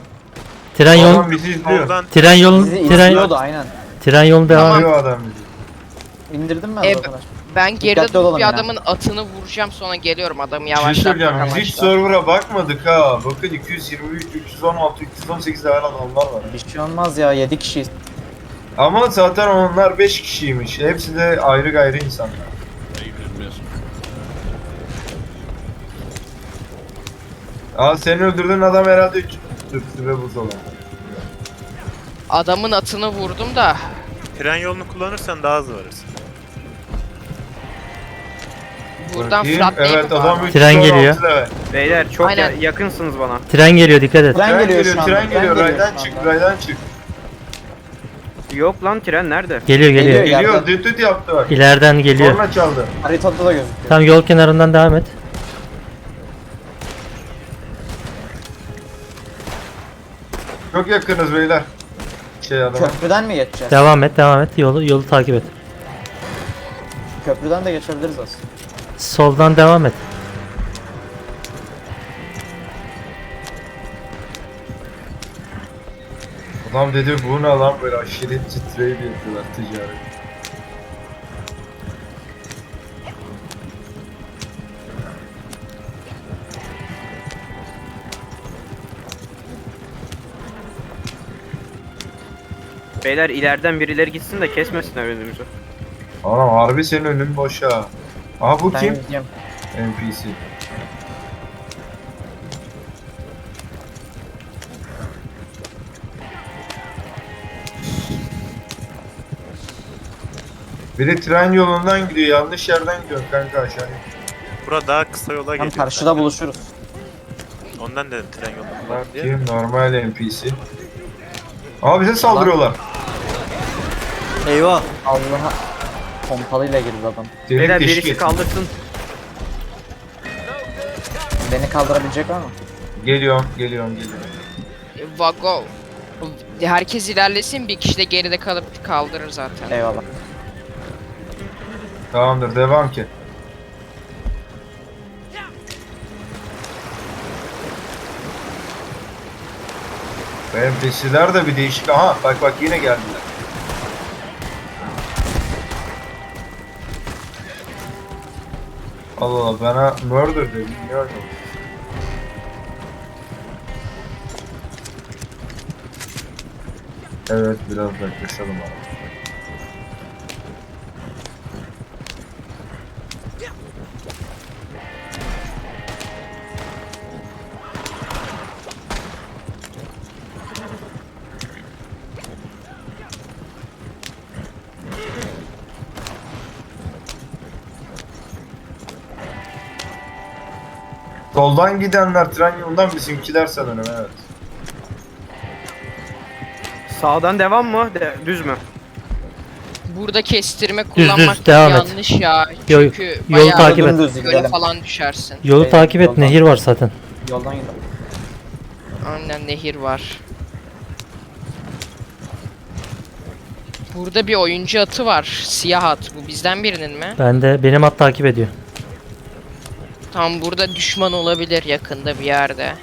M: Tren yolu.
V: Adam bizi izliyor.
M: Tren yolun
U: Bizi izliyordu aynen.
M: Tren yolu devam et.
V: Adam bizi.
U: İndirdim ben zaten.
W: ben geride
U: Dikkatli olalım
W: durup bir
U: yine.
W: adamın atını vuracağım sonra geliyorum adamı
V: Bir şey
W: yavaşlatmak
V: söyleyeceğim. Biz hiç
W: amaçlı.
V: server'a bakmadık ha. Bakın 223, 316, 318 level adamlar var.
U: Bir şey olmaz ya 7 kişiyiz.
V: Ama zaten onlar 5 kişiymiş. Hepsi de ayrı gayrı insanlar. Senin öldürdüğün adam herhalde sürtü ve buzdolabı.
W: Adamın atını vurdum da.
A: Tren yolunu kullanırsan daha hızlı varırsın.
W: Buradan
V: Bakayım,
W: fırlatmayı
V: evet,
W: mı
V: adam
W: var?
V: 3
M: Tren geliyor.
K: Beyler çok
W: Aynen.
K: yakınsınız bana.
M: Tren geliyor, dikkat et.
V: Tren geliyor, raydan çık, raydan çık.
K: Yok lan tren nerede?
M: Geliyor.
V: Geliyor, düt yaptı bak.
M: İleriden geliyor.
V: Korna çaldı.
U: Haritada da gözüküyor.
M: Tam yol kenarından devam et.
V: Çok yakınız beyler. Adama.
U: Köprüden mi geçeceğiz?
M: Devam et. Yolu takip et.
U: Köprüden de geçebiliriz aslında.
M: Soldan devam et.
V: Adam dedi bu ne lan böyle aşiret titreyi yapıyorlar ticaret.
K: Beyler ileriden birileri gitsin de kesmesinler önümüzü.
V: Anam harbi senin önün boş ha. Aha bu
U: Ben
V: kim?
U: gideceğim.
V: NPC. Biri tren yolundan gidiyor, yanlış yerden gidiyor kanka aşağıya.
A: Bura daha kısa yola
U: Tam
A: geliyor.
U: karşıda buluşuruz.
A: Ondan dedim tren yolunu kullan diye.
V: Kim? Normal NPC. Aa bize saldırıyorlar.
T: Eyvah.
U: Allah'a pompalıyla girdi adam.
K: Beyler
V: Delik
K: birisi
V: deşik
K: kaldırsın.
U: Beni kaldırabilecek var mı?
V: Geliyorum.
W: Vago. Herkes ilerlesin, bir kişi de geride kalıp kaldırır zaten.
U: Eyvallah.
V: Tamamdır, devam ki. NPC'ler de bir değişik. Aha bak yine geldiler. Allah Allah bana murder dedi. Bilmiyorum. Evet biraz yaklaşalım abi. Soldan gidenler tren yolundan, bizimkiler sanırım, evet.
K: Sağdan devam mı? Düz mü?
W: Burada kestirme kullanmak
M: devam et.
W: yanlış ya.
M: Yolu
W: Çünkü
M: takip et.
W: göle falan düşersin.
M: Yolu takip et, nehir var zaten.
U: Yoldan gidelim.
W: Aynen, nehir var. Burada bir oyuncu atı var. Siyah at. Bu bizden birinin mi?
M: Benim at takip ediyor.
W: Tam burada düşman olabilir yakında bir yerde.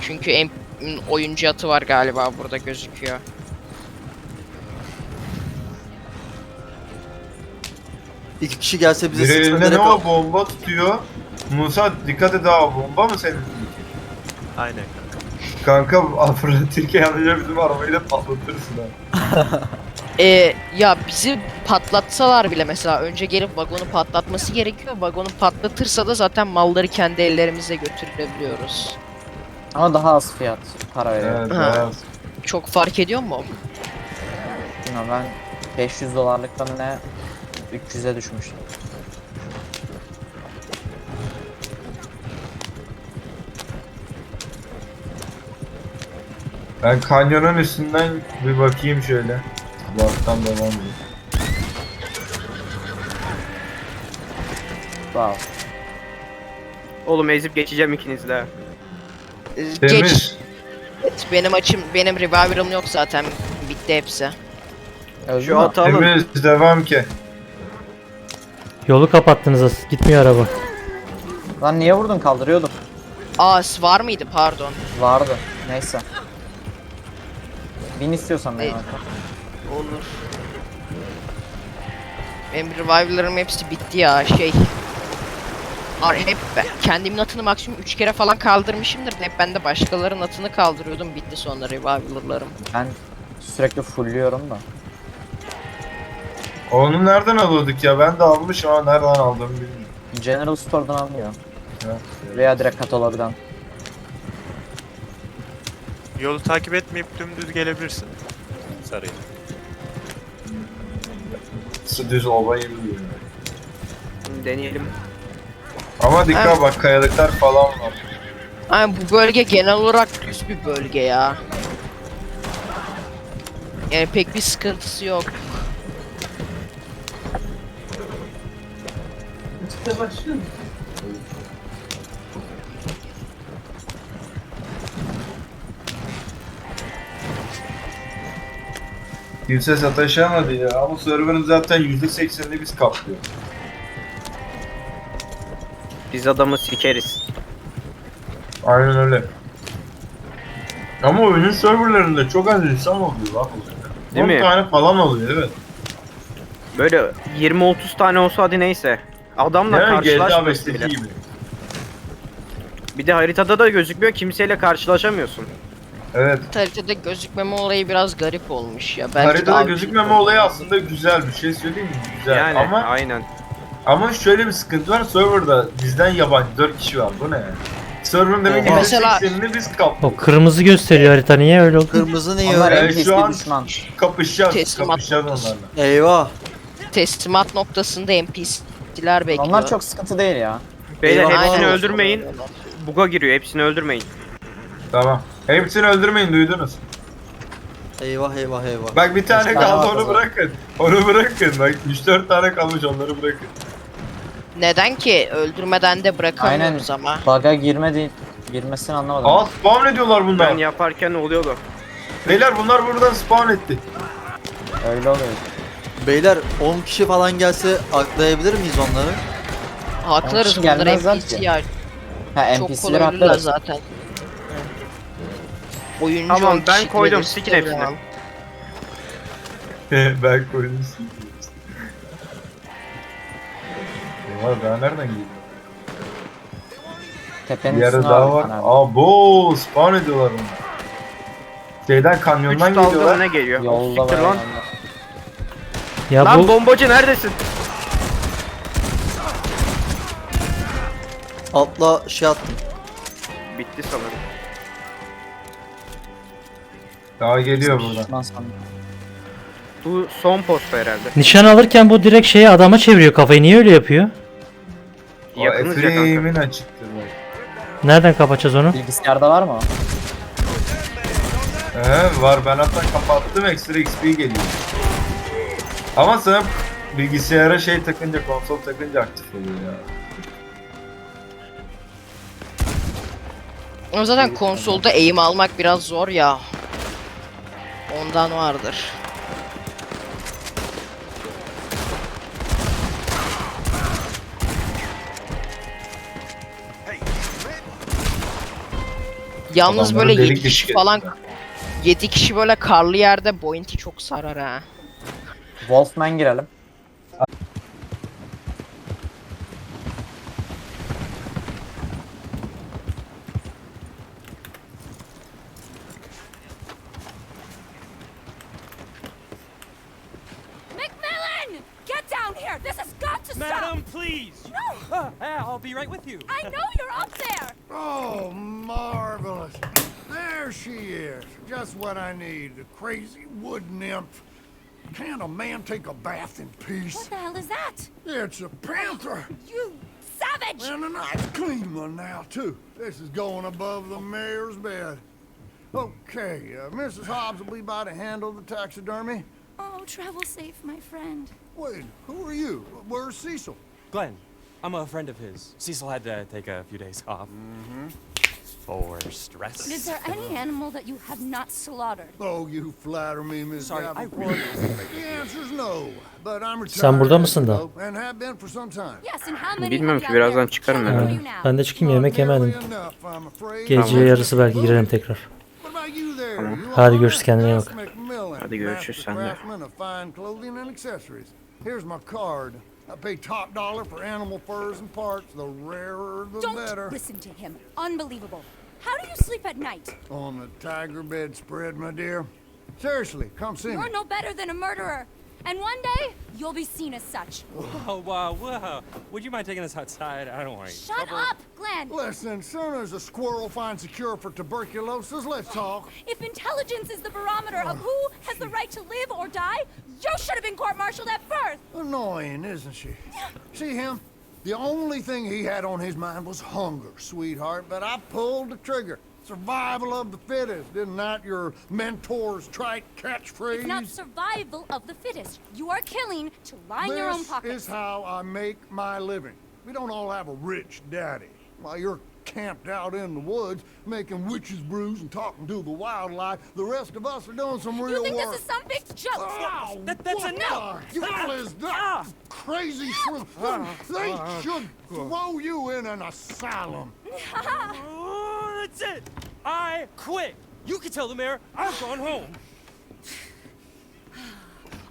W: Çünkü oyuncu atı var galiba, burada gözüküyor.
T: İki kişi gelse bize
V: Bir elinde
T: sıkıntı
V: ne
T: yok.
V: o bomba tutuyor. Musa dikkat et ha, bomba mı senin?
A: Aynen.
V: Kanka fırlatırken yanınca bizim arabayı da patlatırsın ha.
W: Ya bizi patlatsalar bile mesela önce gelip vagonu patlatması gerekiyor. Vagonu patlatırsa da zaten malları kendi ellerimizle götürebiliyoruz.
U: Ama daha az fiyat para veriyor.
V: Evet,
W: Ha.
V: biraz.
W: Çok fark ediyor mu?
U: Bilmiyorum, ben 500 dolarlıktan ne 300'e düşmüştüm.
V: Ben kanyonun üstünden bir bakayım şöyle. Bu alttan devam edeyim.
U: Wow.
K: Oğlum ezip geçeceğim ikiniz de.
V: Temiz.
W: Geç. Evet, benim revival'ım yok zaten. Bitti hepsi.
K: Şu atı alın.
V: Temiz, devam ki.
M: Yolu kapattınız, gitmiyor araba.
U: Lan niye vurdun, kaldırıyordum.
W: Var mıydı, pardon.
U: Vardı. Neyse. Bin istiyorsan benim
W: Evet.
U: hatta.
W: Olur. Benim revival'larım hepsi bitti ya, hep kendimin atını maksimum 3 kere falan kaldırmışımdır. Hep ben de başkalarının atını kaldırıyordum, bitti sonra revival'larım.
U: Ben sürekli fullüyorum da.
V: Onu nereden alıyorduk ya? Ben de almışım ama nereden aldığımı bilmiyorum.
U: General Store'dan alınıyor.
V: Evet.
U: Veya direkt katalogdan.
A: Yolu takip etmeyip dümdüz gelebilirsin. Sarıya.
V: Düz olayı biliyor.
K: Deneyelim.
V: Ama dikkat bak, kayalıklar falan var.
W: Yani bu bölge genel olarak düz bir bölge ya. Yani pek bir sıkıntısı yok.
V: Kimse sataşamadı ya. Ama server'ın zaten %80'ini biz kaplıyor.
K: Biz adamı sikeriz.
V: Aynen öyle. Ama oyunun serverlarında çok az insan oluyor lan.
K: Değil
V: 10
K: mi?
V: tane falan oluyor, evet.
K: Böyle 20-30 tane olsa hadi neyse. Adamla
V: Yani
K: karşılaşmıyorsun bile.
V: gibi.
K: Bir de haritada da gözükmüyor, kimseyle karşılaşamıyorsun.
V: Evet.
W: Haritada gözükmeme olayı biraz garip olmuş ya. Belki
V: Haritada
W: daha
V: gözükmeme olayı aslında güzel bir şey, söyleyeyim mi? Güzel
K: Yani
V: ama
K: aynen.
V: ama şöyle bir sıkıntı var, serverda bizden yabancı 4 kişi var, bu ne yani? Server'ın demek ki
W: Mesela-
V: %80'ini biz kaplıyoruz.
M: O kırmızı gösteriyor harita, niye öyle oldu?
T: Kırmızı niye
U: Onlar
T: öyle?
U: en pis
V: şu an
U: bir düşman.
V: kapışacağız
W: Teslimat
V: onlarla.
T: Eyvah.
W: teslimat noktasında NPC'ler bekliyor.
U: Onlar çok sıkıntı değil ya.
K: Beyler
T: Eyvah.
K: hepsini
W: Aynen.
K: öldürmeyin. Buga giriyor, hepsini öldürmeyin.
V: Tamam. Hepsini öldürmeyin, duydunuz.
T: Eyvah eyvah eyvah.
V: Bak bir tane
U: Üç tane
V: kaldı,
U: var
V: onu
T: kızım.
V: bırakın. Onu bırakın. Bak 3-4 tane kalmış, onları bırakın.
W: Neden ki? Öldürmeden de
U: Aynen.
W: bırakamıyoruz ama.
U: Bug'a girmesini anlamadım.
V: Aa, spawn ediyorlar bunlar.
K: Ben yaparken oluyordu.
V: Beyler bunlar buradan spawn etti.
U: Öyle oluyor.
T: Beyler 10 kişi falan gelse aklayabilir miyiz onları?
W: Haklarız,
U: kişi
W: bunlar
U: gelmezler
W: NPC
U: ki.
W: ya.
U: Ha
W: Çok
U: NPC'leri
W: kolay ölürler
U: atlarız.
W: zaten. Oyuncu
K: Tamam,
W: on
K: ben
W: kişi
K: koydum,
W: gelirse
K: sikin
W: de
K: hepsini.
W: devam.
V: Ben koydum. Var daha nereden geliyor?
U: Tepenin
V: Bir yerde
U: üstüne
V: daha
U: var.
V: var.
U: bir tane.
V: Abo, spawn ediyorlar bunu. Şeyden,
K: 3
V: kanyondan
K: dalga
V: geliyorlar.
K: ne geliyor?
U: Yolda
K: Siktir
U: var.
K: lan.
M: Ya
K: Lan
M: bu
K: bombacı neredesin?
T: Atla şey attım.
K: Bitti sanırım.
V: Daha geliyor buradan.
U: Düşman sandım.
K: Bu son posta herhalde.
M: nişan alırken bu direkt şeye adama çeviriyor kafayı, niye öyle yapıyor?
V: O
K: Yakınız ya kanka.
V: Efreim'in açıktır bak.
M: Nereden kapatacağız onu?
U: Bilgisayarda var mı o?
V: Var, ben hatta kapattım, ekstra XP geliyor. Ama sen bilgisayara şey takınca, konsol takınca aktif oluyor ya.
W: O zaten konsolda aim almak biraz zor ya. Ondan vardır. Yalnız
V: Adamları
W: böyle
V: delik
W: 7
V: deşik
W: kişi falan 7 kişi böyle karlı yerde bounty çok sarar ha.
U: Wolfman girelim.
L: Macmillan! Get down here! This has got to stop!
D: Madam, please!
L: No!
D: I'll be right with you.
L: I know you're up there!
B: Oh, marvelous. There she is. Just what I need. The crazy wood nymph. Can't a man take a bath in peace?
L: What the hell is that?
B: It's a panther.
L: You savage!
B: And a nice clean one now, too. This is going above the mayor's bed. Okay, Mrs. Hobbs will be by to handle the taxidermy.
L: Oh, travel safe, my friend.
B: Wait, who are you? Where's Cecil?
D: Glenn, I'm a friend of his. Cecil had to take a few days off. Mm-hmm. For stress.
L: Is there any animal that you have not slaughtered?
B: Oh, you flatter me, Miss
D: Sorry, I
B: Davenport. The answer's no, but I'm retired.
M: Sen burada mısın da?
B: And have been for some time.
L: Yes, and how many
K: Bilmiyorum
L: have
K: ki,
L: you out
K: birazdan
L: there?
K: çıkarım
L: Can't
K: herhalde.
L: you now?
M: Ben de çıkayım, yemek yemedim.
B: Enough, I'm afraid.
M: Gece yarısı belki girelim tekrar.
B: What about you there? You
M: Hadi görüşürüz, kendine iyi bak.
B: Macmillan,
K: Hadi görüşürüz sen de.
B: craftsman of fine clothing and accessories. Here's my card. I pay top dollar for animal furs and parts. The rarer, the better.
L: Don't listen to him. Unbelievable. How do you sleep at night?
B: On the tiger bedspread, my dear. Seriously, come see me.
L: You're no better than a murderer.
E: And one day, you'll be seen as such.
D: Whoa, whoa, whoa. Would you mind taking us outside? I don't want to.
E: Shut up, Glenn!
G: Listen, soon as a squirrel finds a cure for tuberculosis, let's talk.
E: If intelligence is the barometer of who has the right to live or die, you should have been court-martialed at birth!
G: Annoying, isn't she? See him? The only thing he had on his mind was hunger, sweetheart, but I pulled the trigger. Survival of the fittest, isn't that your mentor's trite catchphrase?
E: It's not survival of the fittest. You are killing to line your own pockets.
G: This is how I make my living. We don't all have a rich daddy. While you're camped out in the woods, making witches' brews and talking to the wildlife, the rest of us are doing some real work.
E: You think this is some big joke?
G: Oh,
E: That's
G: what
E: enough!
G: the hell is that crazy shrew? They should throw you in an asylum.
D: Oh, that's it. I quit. You can tell the mayor I've gone home.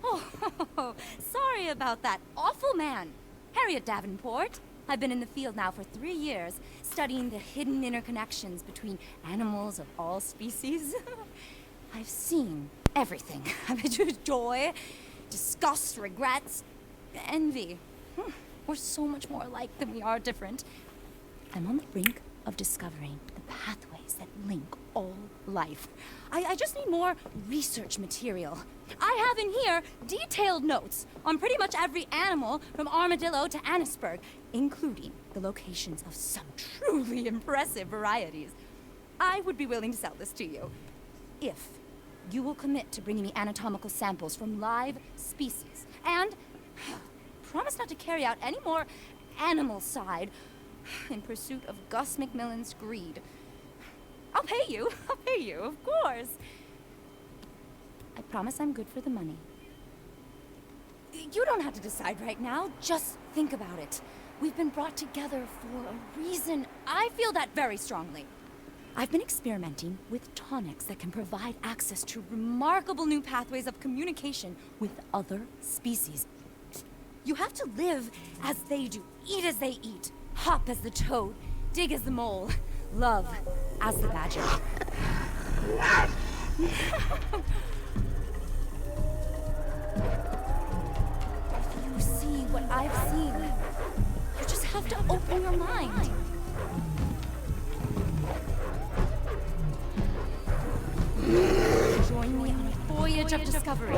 E: Oh, sorry about that awful man. Harriet Davenport. I've been in the field now for 3 years, studying the hidden interconnections between animals of all species. I've seen everything. Joy, disgust, regrets, envy. We're so much more alike than we are different. I'm on the brink of discovering the pathways that link all life. I just need more research material. I have in here detailed notes on pretty much every animal from armadillo to Annisburg, including the locations of some truly impressive varieties. I would be willing to sell this to you if you will commit to bringing me anatomical samples from live species and promise not to carry out any more animal side in pursuit of Gus McMillan's greed. I'll pay you, of course. I promise I'm good for the money. You don't have to decide right now, just think about it. We've been brought together for a reason. I feel that very strongly. I've been experimenting with tonics that can provide access to remarkable new pathways of communication with other species. You have to live as they do, eat as they eat, hop as the toad, dig as the mole, love as the badger. If you see what I've seen, you just have to open your mind. Join me on a voyage of discovery.